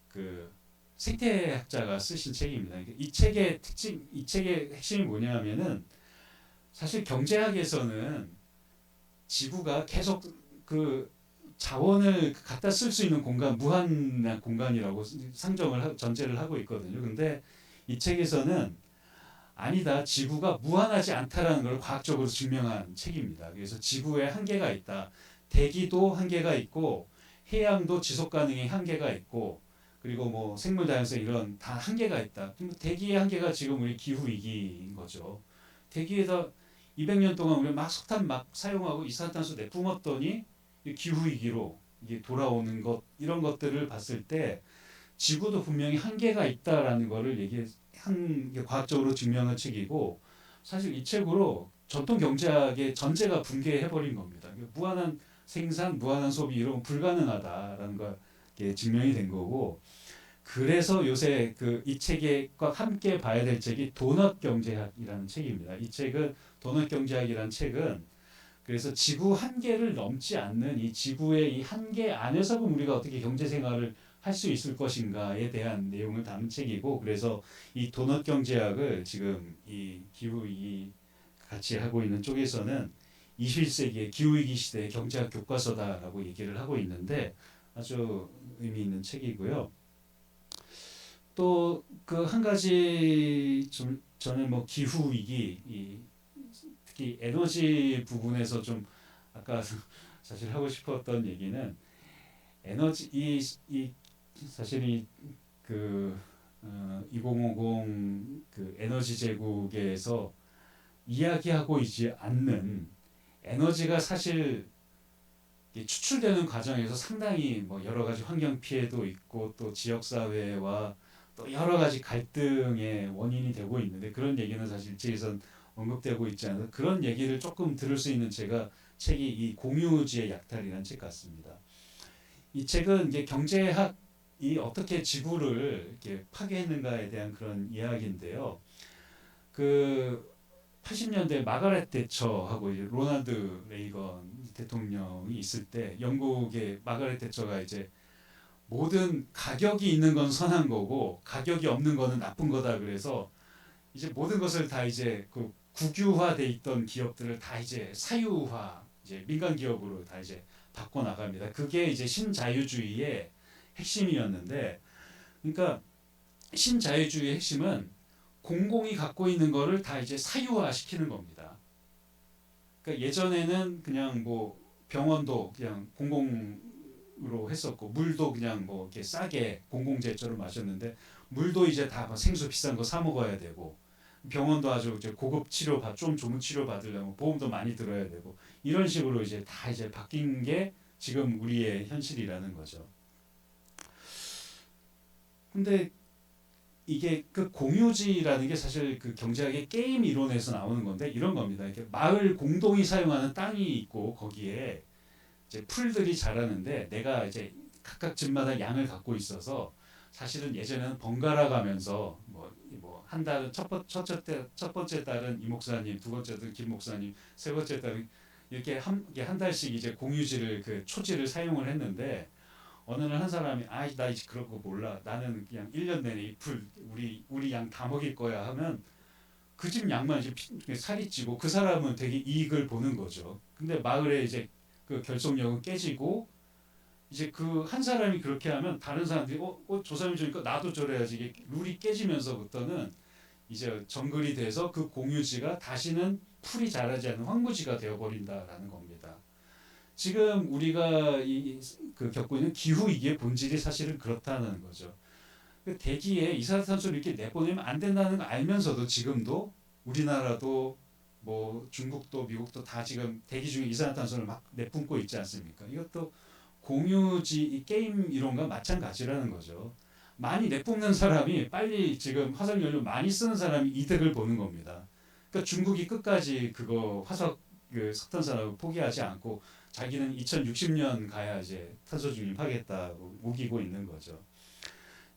그 생태학자가 쓰신 책입니다. 이 책의 특징, 이 책의 핵심이 뭐냐면은, 사실 경제학에서는 지구가 계속 그 자원을 갖다 쓸 수 있는 공간, 무한한 공간이라고 전제를 하고 있거든요. 근데 이 책에서는 아니다, 지구가 무한하지 않다라는 걸 과학적으로 증명한 책입니다. 그래서 지구에 한계가 있다. 대기도 한계가 있고 해양도 지속 가능의 한계가 있고, 그리고 뭐 생물 다양성 이런 다 한계가 있다. 대기의 한계가 지금 우리 기후 위기인 거죠. 대기에서 200년 동안 우리 막 석탄 막 사용하고 이산화탄소 내뿜었더니 기후 위기로 이게 돌아오는 것, 이런 것들을 봤을 때 지구도 분명히 한계가 있다라는 것을 한 과학적으로 증명한 책이고, 사실 이 책으로 전통 경제학의 전제가 붕괴해버린 겁니다. 무한한 생산, 무한한 소비 이런 건 불가능하다라는 게 증명이 된 거고, 그래서 요새 이 책과 함께 봐야 될 책이 도넛 경제학이라는 책입니다. 이 책은 도넛 경제학이라는 책은 그래서 지구 한계를 넘지 않는 이 지구의 이 한계 안에서 우리가 어떻게 경제 생활을 할 수 있을 것인가에 대한 내용을 담은 책이고, 그래서 이 도넛 경제학을 지금 이 기후위기 같이 하고 있는 쪽에서는 21세기의 기후위기 시대의 경제학 교과서다라고 얘기를 하고 있는데, 아주 의미 있는 책이고요. 또 그 한 가지 좀 저는 뭐 기후위기, 특히 에너지 부분에서 좀 아까 사실 하고 싶었던 얘기는, 에너지 이 사실 이그 2050 그 에너지 제국에서 이야기하고 있지 않는 에너지가 사실 이 추출되는 과정에서 상당히 뭐 여러 가지 환경 피해도 있고 또 지역 사회와 또 여러 가지 갈등의 원인이 되고 있는데 그런 얘기는 사실 책에선 언급되고 있지 않아서 그런 얘기를 조금 들을 수 있는 책이 이 공유지의 약탈이라는 책 같습니다. 이 책은 이제 경제학이 어떻게 지구를 이렇게 파괴했는가에 대한 그런 이야기인데요. 그 80년대 마가렛 대처하고 이제 로널드 레이건 대통령이 있을 때 영국의 마가렛 대처가 이제 모든 가격이 있는 건 선한 거고 가격이 없는 거는 나쁜 거다 그래서 이제 모든 것을 다 이제 그 국유화돼 있던 기업들을 다 이제 사유화 이제 민간 기업으로 다 이제 바꿔 나갑니다. 그게 이제 신자유주의의 핵심이었는데 그러니까 신자유주의의 핵심은 공공이 갖고 있는 거를 다 이제 사유화 시키는 겁니다. 그러니까 예전에는 그냥 뭐 병원도 그냥 공공으로 했었고 물도 그냥 뭐 이렇게 싸게 공공재처럼 마셨는데 물도 이제 다 생수 비싼 거 사 먹어야 되고 병원도 아주 이제 고급 치료 좀 좋은 치료 받으려면 보험도 많이 들어야 되고 이런 식으로 이제 다 이제 바뀐 게 지금 우리의 현실이라는 거죠. 근데 이게 그 공유지라는 게 사실 그 경제학의 게임 이론에서 나오는 건데 이런 겁니다. 이렇게 마을 공동이 사용하는 땅이 있고 거기에 이제 풀들이 자라는데 내가 이제 각각 집마다 양을 갖고 있어서 사실은 예전에는 번갈아 가면서 뭐 한 달은 첫 번째 달은 이 목사님, 두 번째 달은 김 목사님, 세 번째 달은 이렇게 한 달씩 이제 공유지를 그 초지를 사용을 했는데 어느 날 한 사람이 나 이제 그런 거 몰라. 나는 그냥 1년 내내 이 풀 우리 양 다 먹일 거야 하면 그 집 양만 이제 살이 찌고 그 사람은 되게 이익을 보는 거죠. 근데 마을에 이제 그 결속력은 깨지고 이제 그 한 사람이 그렇게 하면 다른 사람들이 저 사람이 저니까 나도 저래야지 이게 룰이 깨지면서부터는 이제 정글이 돼서 그 공유지가 다시는 풀이 자라지 않는 황무지가 되어버린다라는 겁니다. 지금 우리가 그 겪고 있는 기후 위기의 본질이 사실은 그렇다는 거죠. 그 대기에 이산화탄소를 이렇게 내보내면 안 된다는 걸 알면서도 지금도 우리나라도 뭐 중국도 미국도 다 지금 대기 중에 이산화탄소를 막 내뿜고 있지 않습니까? 이것도 공유지 이 게임 이론과 마찬가지라는 거죠. 많이 내뿜는 사람이 빨리 지금 화석연료 많이 쓰는 사람이 이득을 보는 겁니다. 그러니까 중국이 끝까지 그거 화석 그 석탄 산업을 포기하지 않고 자기는 2060년 가야 이제 탄소 중립하겠다고 우기고 있는 거죠.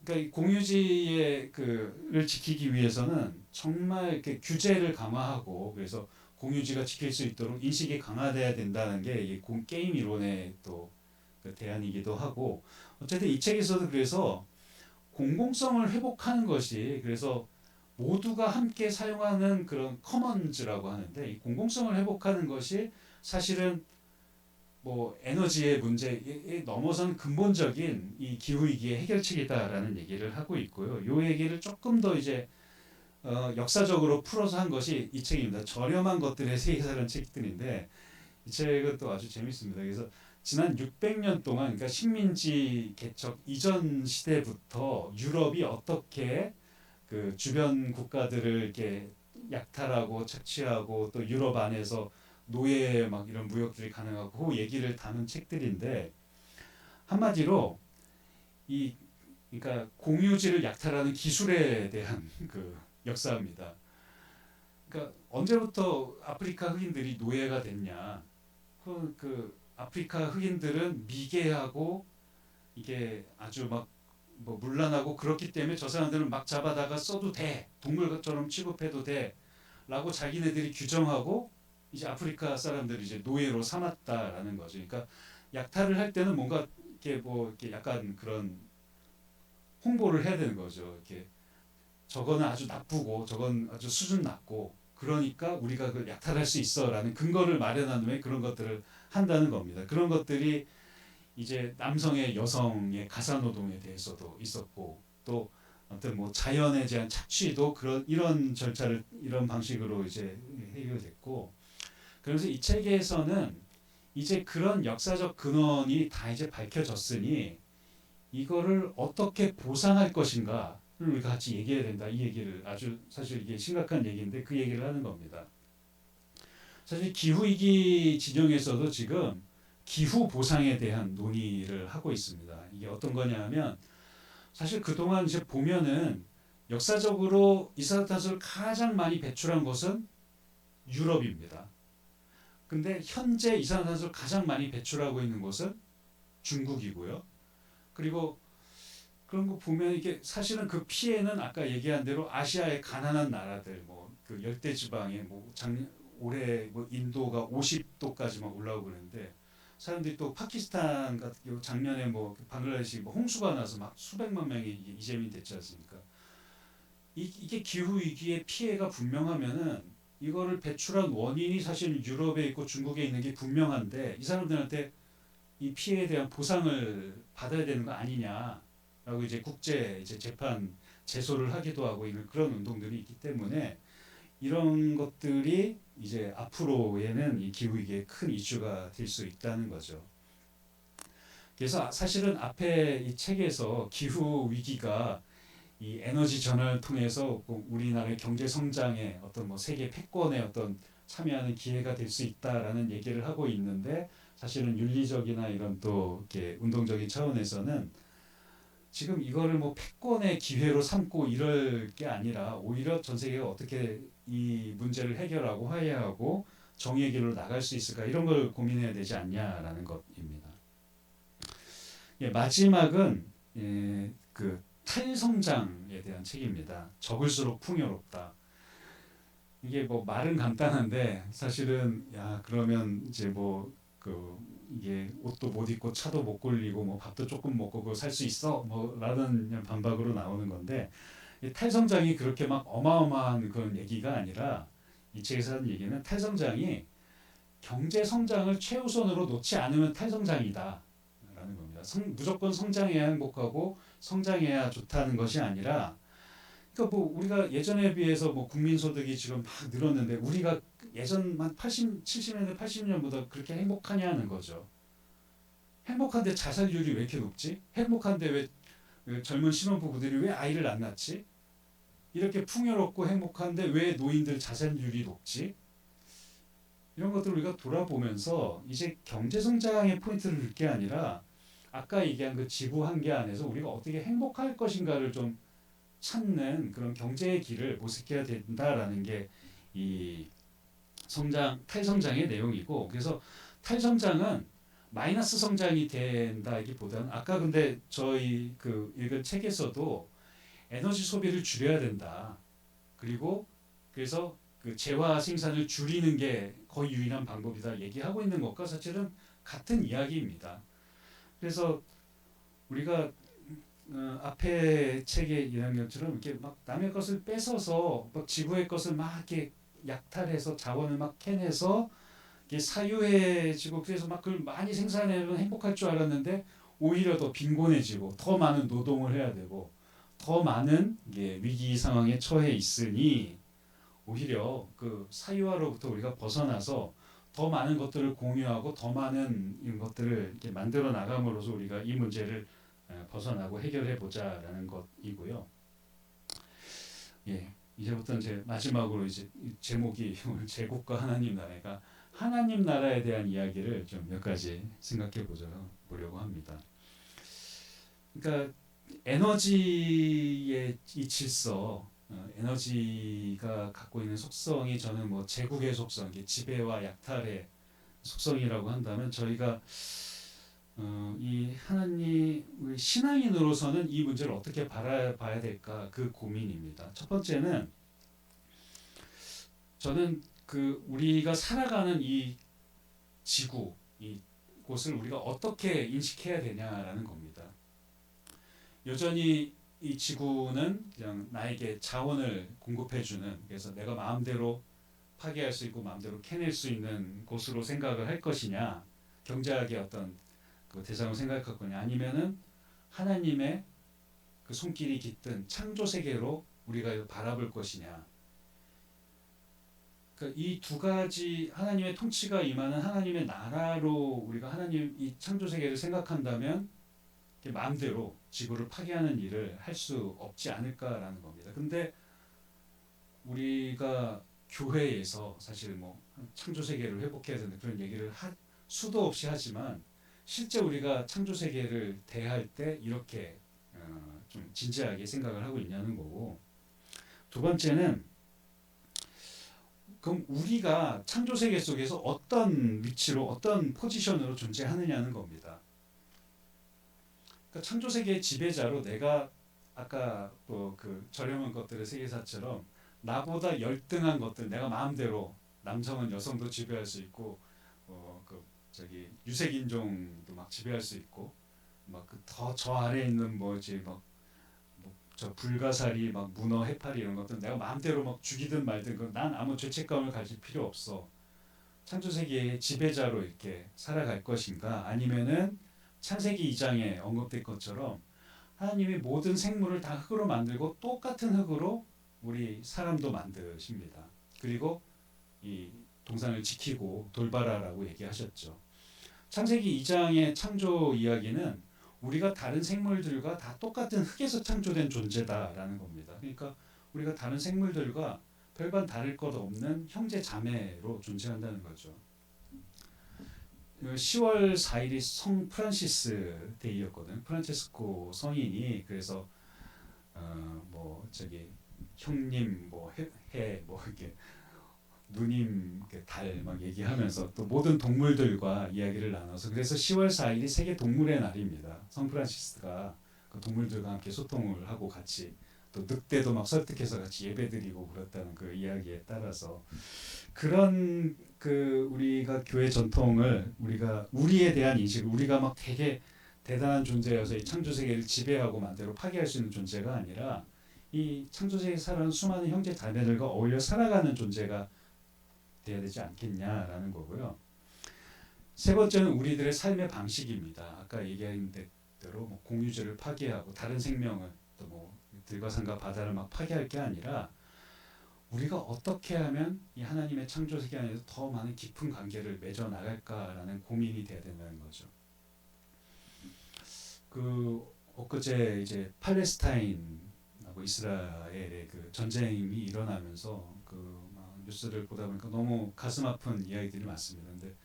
그러니까 이 공유지의 그를 지키기 위해서는 정말 이렇게 규제를 강화하고 그래서 공유지가 지킬 수 있도록 인식이 강화돼야 된다는 게 이 게임 이론의 또 그 대안이기도 하고 어쨌든 이 책에서도 그래서 공공성을 회복하는 것이 그래서 모두가 함께 사용하는 그런 커먼즈라고 하는데 이 공공성을 회복하는 것이 사실은 뭐 에너지의 문제에 넘어선 근본적인 이 기후 위기의 해결책이다라는 얘기를 하고 있고요. 요 얘기를 조금 더 이제 역사적으로 풀어서 한 것이 이 책입니다. 저렴한 것들의 세계사라는 책들인데 이 책은 또 아주 재밌습니다. 그래서 지난 600년 동안 그러니까 식민지 개척 이전 시대부터 유럽이 어떻게 그 주변 국가들을 이렇게 약탈하고 착취하고 또 유럽 안에서 노예 막 이런 무역들이 가능하고 그 얘기를 다룬 책들인데 한마디로 이 그러니까 공유지를 약탈하는 기술에 대한 그 역사입니다. 그러니까 언제부터 아프리카 흑인들이 노예가 됐냐? 그 아프리카 흑인들은 미개하고 이게 아주 막 뭐 문란하고 그렇기 때문에 저 사람들은 막 잡아다가 써도 돼 동물처럼 취급해도 돼라고 자기네들이 규정하고 이제 아프리카 사람들이 이제 노예로 삼았다라는 거죠. 그러니까 약탈을 할 때는 뭔가 이렇게 뭐 이렇게 약간 그런 홍보를 해야 되는 거죠. 이렇게 저거는 아주 나쁘고 저건 아주 수준 낮고 그러니까 우리가 그 약탈할 수 있어라는 근거를 마련한 후에 그런 것들을 한다는 겁니다. 그런 것들이 이제 남성의 여성의 가사노동에 대해서도 있었고 또 아무튼 뭐 자연에 대한 착취도 이런 절차를 이런 방식으로 이제 해결됐고 그래서 이 책에서는 이제 그런 역사적 근원이 다 이제 밝혀졌으니 이거를 어떻게 보상할 것인가를 우리가 같이 얘기해야 된다. 이 얘기를 아주 사실 이게 심각한 얘기인데 그 얘기를 하는 겁니다. 사실 기후위기 진영에서도 지금 기후 보상에 대한 논의를 하고 있습니다. 이게 어떤 거냐면 사실 그동안 이제 보면은 역사적으로 이산화탄소를 가장 많이 배출한 곳은 유럽입니다. 근데 현재 이산화탄소를 가장 많이 배출하고 있는 곳은 중국이고요. 그리고 그런 거 보면 이게 사실은 그 피해는 아까 얘기한 대로 아시아의 가난한 나라들, 뭐 그 열대 지방에 뭐 올해 뭐 인도가 50도까지만 올라오고 그러는데 사람들이 또 파키스탄 같은 경우 작년에 뭐 방글라데시 뭐 홍수가 나서 막 수백만 명이 이재민이 됐지 않습니까? 이게 기후 위기의 피해가 분명하면은 이거를 배출한 원인이 사실 유럽에 있고 중국에 있는 게 분명한데 이 사람들한테 이 피해에 대한 보상을 받아야 되는 거 아니냐라고 이제 국제 이제 재판 제소를 하기도 하고 있는 그런 운동들이 있기 때문에 이런 것들이 이제 앞으로에는 이 기후 위기의 큰 이슈가 될 수 있다는 거죠. 그래서 사실은 앞에 이 책에서 기후 위기가 이 에너지 전환을 통해서 우리나라의 경제 성장에 어떤 뭐 세계 패권에 어떤 참여하는 기회가 될 수 있다라는 얘기를 하고 있는데 사실은 윤리적이나 이런 또 이렇게 운동적인 차원에서는 지금 이거를 뭐 패권의 기회로 삼고 이럴 게 아니라 오히려 전 세계가 어떻게 이 문제를 해결하고 화해하고 정의의 길로 나갈 수 있을까 이런 걸 고민해야 되지 않냐라는 것입니다. 예, 마지막은 그 탈성장에 대한 책입니다. 적을수록 풍요롭다. 이게 뭐 말은 간단한데 사실은 야 그러면 이제 뭐 그 이게 옷도 못 입고 차도 못 굴리고 뭐 밥도 조금 먹고 그거 살 수 있어 뭐라는 그냥 반박으로 나오는 건데 이 탈성장이 그렇게 막 어마어마한 그런 얘기가 아니라 이 책에서 하는 얘기는 탈성장이 경제 성장을 최우선으로 놓지 않으면 탈성장이다 라는 겁니다. 무조건 성장해야 행복하고 성장해야 좋다는 것이 아니라 그러니까 뭐 우리가 예전에 비해서 뭐 국민 소득이 지금 막 늘었는데 우리가 예전 한 80, 70년대 80년보다 그렇게 행복하냐는 거죠. 행복한데 자살률이 왜 이렇게 높지? 행복한데 왜 젊은 신혼부부들이 왜 아이를 안 낳지? 이렇게 풍요롭고 행복한데 왜 노인들 자살률이 높지? 이런 것들을 우리가 돌아보면서 이제 경제 성장의 포인트를 둘 게 아니라 아까 얘기한 그 지구 한계 안에서 우리가 어떻게 행복할 것인가를 좀 찾는 그런 경제의 길을 모색해야 된다라는 게 이 탈성장의 내용이고 그래서 탈성장은 마이너스 성장이 된다기보다는 아까 근데 저희 그 읽은 책에서도 에너지 소비를 줄여야 된다. 그리고 그래서 그 재화 생산을 줄이는 게 거의 유일한 방법이다 얘기하고 있는 것과 사실은 같은 이야기입니다. 그래서 우리가 앞에 책에 이런 것처럼 이렇게 막 남의 것을 뺏어서 막 지구의 것을 막 이렇게 약탈해서 자원을 막 캐내서 이게 사유해지고 그래서 막 그걸 많이 생산하면 행복할 줄 알았는데 오히려 더 빈곤해지고 더 많은 노동을 해야 되고 더 많은 이게 위기 상황에 처해 있으니 오히려 그 사유화로부터 우리가 벗어나서 더 많은 것들을 공유하고 더 많은 이런 것들을 이렇게 만들어 나감으로써 우리가 이 문제를 벗어나고 해결해 보자라는 것이고요. 예, 이제부터 이제 마지막으로 이제 제목이 오늘 제국과 하나님 나라가 하나님 나라에 대한 이야기를 좀 몇 가지 생각해 보려고 합니다. 그러니까 에너지의 이 질서, 에너지가 갖고 있는 속성이 저는 뭐 제국의 속성, 지배와 약탈의 속성이라고 한다면 저희가 이 하나님 우리 신앙인으로서는 이 문제를 어떻게 바라봐야 될까 그 고민입니다. 첫 번째는 저는 그 우리가 살아가는 이 지구 이 곳을 우리가 어떻게 인식해야 되냐라는 겁니다. 여전히 이 지구는 그냥 나에게 자원을 공급해주는 그래서 내가 마음대로 파괴할 수 있고 마음대로 캐낼 수 있는 곳으로 생각을 할 것이냐 경제학의 어떤 그 대상을 생각할 거냐 아니면은 하나님의 그 손길이 깃든 창조 세계로 우리가 바라볼 것이냐 그러니까 이 두 가지 하나님의 통치가 임하는 하나님의 나라로 우리가 하나님 이 창조 세계를 생각한다면 마음대로 지구를 파괴하는 일을 할 수 없지 않을까라는 겁니다. 근데 우리가 교회에서 사실 뭐 창조 세계를 회복해야 된다 그런 얘기를 수도 없이 하지만 실제 우리가 창조 세계를 대할 때 이렇게 좀 진지하게 생각을 하고 있냐는 거고, 두 번째는 그럼 우리가 창조 세계 속에서 어떤 위치로 어떤 포지션으로 존재하느냐는 겁니다. 그러니까 창조 세계의 지배자로 내가 아까 그 저렴한 것들의 세계사처럼 나보다 열등한 것들 내가 마음대로 남성은 여성도 지배할 수 있고 그 저기 유색 인종도 막 지배할 수 있고 막 그 더 저 아래에 있는 뭐지 막 저 불가사리 막 문어 해파리 이런 것들 내가 마음대로 막 죽이든 말든 난 아무 죄책감을 가질 필요 없어. 창조 세계의 지배자로 이렇게 살아갈 것인가, 아니면은 창세기 2장에 언급된 것처럼 하나님이 모든 생물을 다 흙으로 만들고 똑같은 흙으로 우리 사람도 만드십니다. 그리고 이 동산을 지키고 돌봐라라고 얘기하셨죠. 창세기 2장의 창조 이야기는 우리가 다른 생물들과 다 똑같은 흙에서 창조된 존재다라는 겁니다. 그러니까 우리가 다른 생물들과 별반 다를 것 없는 형제 자매로 존재한다는 거죠. 10월 4일이 성 프란시스 데이였거든. 프란체스코 성인이 그래서 뭐 저기 형님 뭐 해 뭐 이렇게 누님 달 막 얘기하면서 또 모든 동물들과 이야기를 나눠서, 그래서 10월 4일이 세계 동물의 날입니다. 성 프란시스가 그 동물들과 함께 소통을 하고 같이 또 늑대도 막 설득해서 같이 예배드리고 그랬다는 그 이야기에 따라서 그런 그 우리가 교회 전통을 우리가 우리에 대한 인식을 우리가 막 되게 대단한 존재여서 이 창조 세계를 지배하고 만대로 파괴할 수 있는 존재가 아니라 이 창조 세계에 살아가는 수많은 형제 자매들과 어울려 살아가는 존재가 돼야 되지 않겠냐라는 거고요. 세 번째는 우리들의 삶의 방식입니다. 아까 얘기한 대로 뭐 공유제를 파괴하고 다른 생명을 또 뭐 들과 산과 바다를 막 파괴할 게 아니라 우리가 어떻게 하면 이 하나님의 창조 세계 안에서 더 많은 깊은 관계를 맺어 나갈까라는 고민이 돼야 된다는 거죠. 그 엊그제 이제 팔레스타인하고 이스라엘의 그 전쟁이 일어나면서 그 뉴스를 보다 보니까 너무 가슴 아픈 이야기들이 많습니다. 근데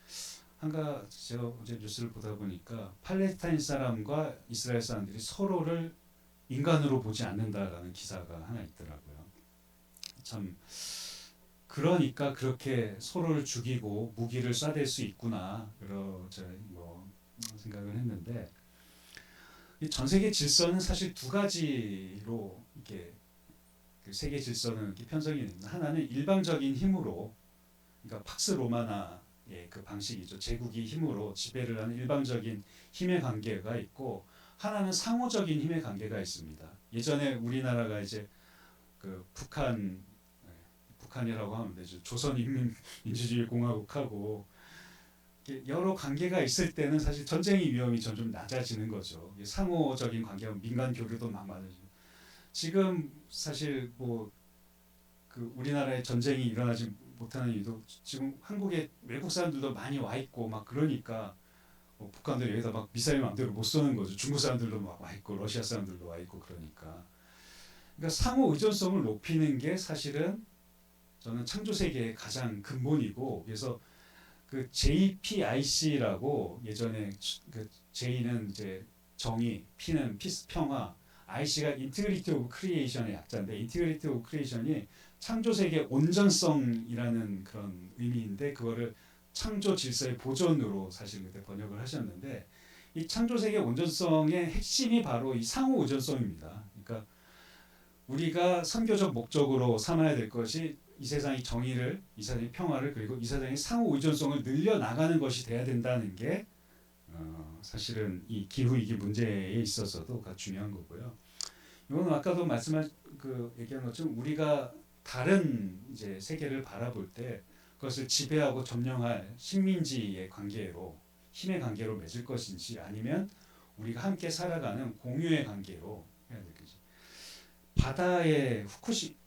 제가 어제 뉴스를 보다 보니까 팔레스타인 사람과 이스라엘 사람들이 서로를 인간으로 보지 않는다라는 기사가 하나 있더라고요. 참 그러니까 그렇게 서로를 죽이고 무기를 쏴댈 수 있구나 뭐 생각을 했는데, 이 전 세계 질서는 사실 두 가지로 이게 그 세계 질서는 이렇게 편성이 됩니다. 하나는 일방적인 힘으로, 그러니까 팍스 로마나의 그 방식이죠. 제국이 힘으로 지배를 하는 일방적인 힘의 관계가 있고, 하나는 상호적인 힘의 관계가 있습니다. 예전에 우리나라가 이제 그 북한이라고 하면 되죠. 조선인민민주주의공화국하고 여러 관계가 있을 때는 사실 전쟁의 위험이 점점 낮아지는 거죠. 상호적인 관계가 민간 교류도 막 많아지고. 지금 사실 뭐 그 우리나라에 전쟁이 일어나지 못하는 이유도 지금 한국에 외국 사람들도 많이 와 있고 막 그러니까 뭐 북한도 여기다 막 미사일 마음대로 못 쏘는 거죠. 중국 사람들도 막 와 있고 러시아 사람들도 와 있고 그러니까 상호 의존성을 높이는 게 사실은 저는 창조 세계의 가장 근본이고, 그래서 그 JPIC라고 예전에 그 J는 이제 정의, P는 피스 평화, IC가 인티그리티 오브 크리에이션의 약자인데, 인티그리티 오브 크리에이션이 창조 세계 온전성이라는 그런 의미인데 그거를 창조 질서의 보존으로 사실 그때 번역을 하셨는데, 이 창조 세계 온전성의 핵심이 바로 이 상호 의존성입니다. 그러니까 우리가 선교적 목적으로 삼아야 될 것이 이 세상의 정의를, 이 세상의 평화를, 그리고 이 세상의 상호 의존성을 늘려 나가는 것이 돼야 된다는 게 사실은 이 기후 위기 문제에 있어서도 중요한 거고요. 이건 아까도 얘기한 것처럼 우리가 다른 이제 세계를 바라볼 때 그것을 지배하고 점령할 식민지의 관계로, 힘의 관계로 맺을 것인지, 아니면 우리가 함께 살아가는 공유의 관계로 해야 될지.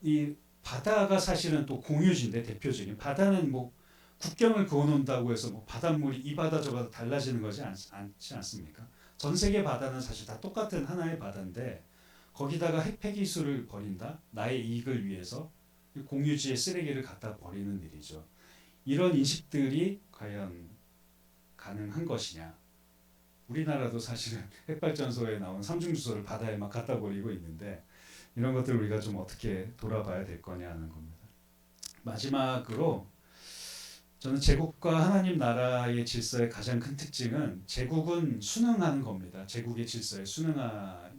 이 바다가 사실은 또 공유지인데, 대표적인 바다는 뭐 국경을 그어놓는다고 해서 뭐 바닷물이 이 바다 저 바다 달라지는 것이 않지 않습니까? 전 세계 바다는 사실 다 똑같은 하나의 바다인데 거기다가 핵 폐기수를 버린다, 나의 이익을 위해서 공유지에 쓰레기를 갖다 버리는 일이죠. 이런 인식들이 과연 가능한 것이냐. 우리나라도 사실은 핵발전소에 나온 삼중주소를 바다에 막 갖다 버리고 있는데 이런 것들 우리가 좀 어떻게 돌아봐야 될 거냐 하는 겁니다. 마지막으로 저는 제국과 하나님 나라의 질서의 가장 큰 특징은 제국은 순응하는 겁니다. 제국의 질서에 순응하는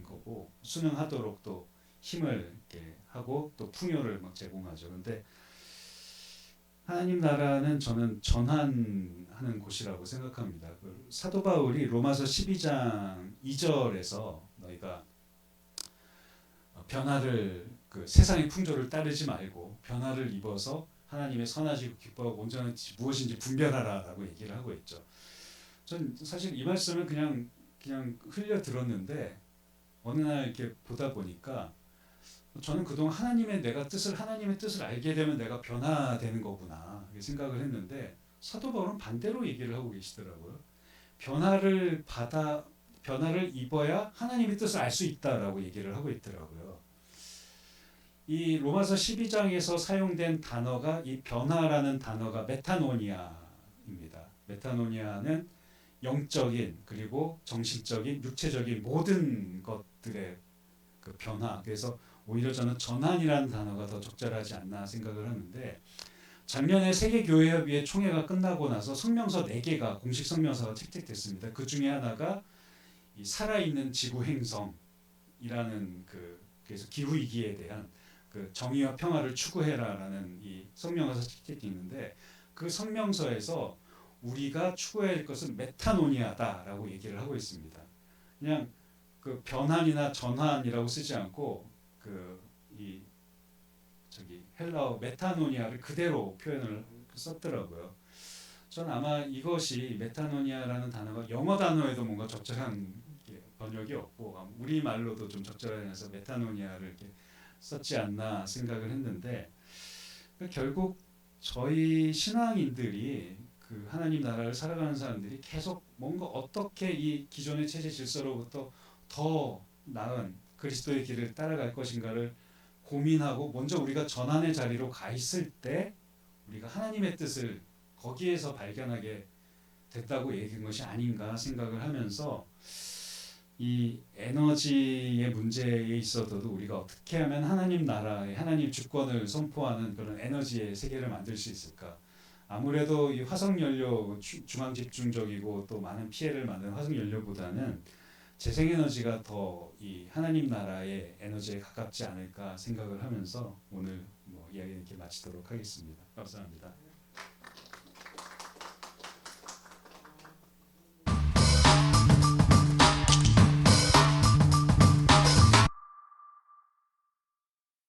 거고 순응하도록 또 힘을 이렇게 하고 또 풍요를 막 제공하죠. 근데 하나님 나라는 저는 전환하는 곳이라고 생각합니다. 그 사도 바울이 로마서 12장 2절에서 너희가 변화를 그 세상의 풍조를 따르지 말고 변화를 입어서 하나님의 선하시고 기뻐하고 온전한 무엇인지 분별하라라고 얘기를 하고 있죠. 전 사실 이 말씀을 그냥 흘려 들었는데 어느 날 이렇게 보다 보니까 저는 그동안 하나님의 뜻을 알게 되면 내가 변화되는 거구나 생각을 했는데 사도 바울은 반대로 얘기를 하고 계시더라고요. 변화를 입어야 하나님의 뜻을 알 수 있다라고 얘기를 하고 있더라고요. 이 로마서 12장에서 사용된 단어가 이 변화라는 단어가 메타노니아입니다. 메타노니아는 영적인 그리고 정신적인 육체적인 모든 것들의 그 변화. 그래서 오히려 저는 전환이라는 단어가 더 적절하지 않나 생각을 하는데 작년에 세계교회협의회 총회가 끝나고 나서 성명서 4개가 공식 성명서가 채택됐습니다. 그 중에 하나가 이 살아있는 지구 행성이라는 그래서 기후 위기에 대한 그 정의와 평화를 추구해라라는 이 성명서가 채택이 있는데 그 성명서에서 우리가 추구해야 할 것은 메타노니아다라고 얘기를 하고 있습니다. 그냥 그 변환이나 전환이라고 쓰지 않고 이 헬라어 메타노니아를 그대로 표현을 썼더라고요. 저는 아마 이것이 메타노니아라는 단어가 영어 단어에도 뭔가 적절한 번역이 없고 우리 말로도 좀 적절해서 메타노니아를 이렇게 썼지 않나 생각을 했는데 결국 저희 신앙인들이 그 하나님 나라를 살아가는 사람들이 계속 뭔가 어떻게 이 기존의 체제 질서로부터 더 나은 그리스도의 길을 따라갈 것인가를 고민하고 먼저 우리가 전환의 자리로 가 있을 때 우리가 하나님의 뜻을 거기에서 발견하게 됐다고 얘기한 것이 아닌가 생각을 하면서 이 에너지의 문제에 있어서도 우리가 어떻게 하면 하나님 나라의 하나님 주권을 선포하는 그런 에너지의 세계를 만들 수 있을까? 아무래도 이 화석연료 중앙 집중적이고 또 많은 피해를 만드는 화석연료보다는 재생에너지가 더 이 하나님 나라의 에너지에 가깝지 않을까 생각을 하면서 오늘 이야기 이렇게 마치도록 하겠습니다. 감사합니다.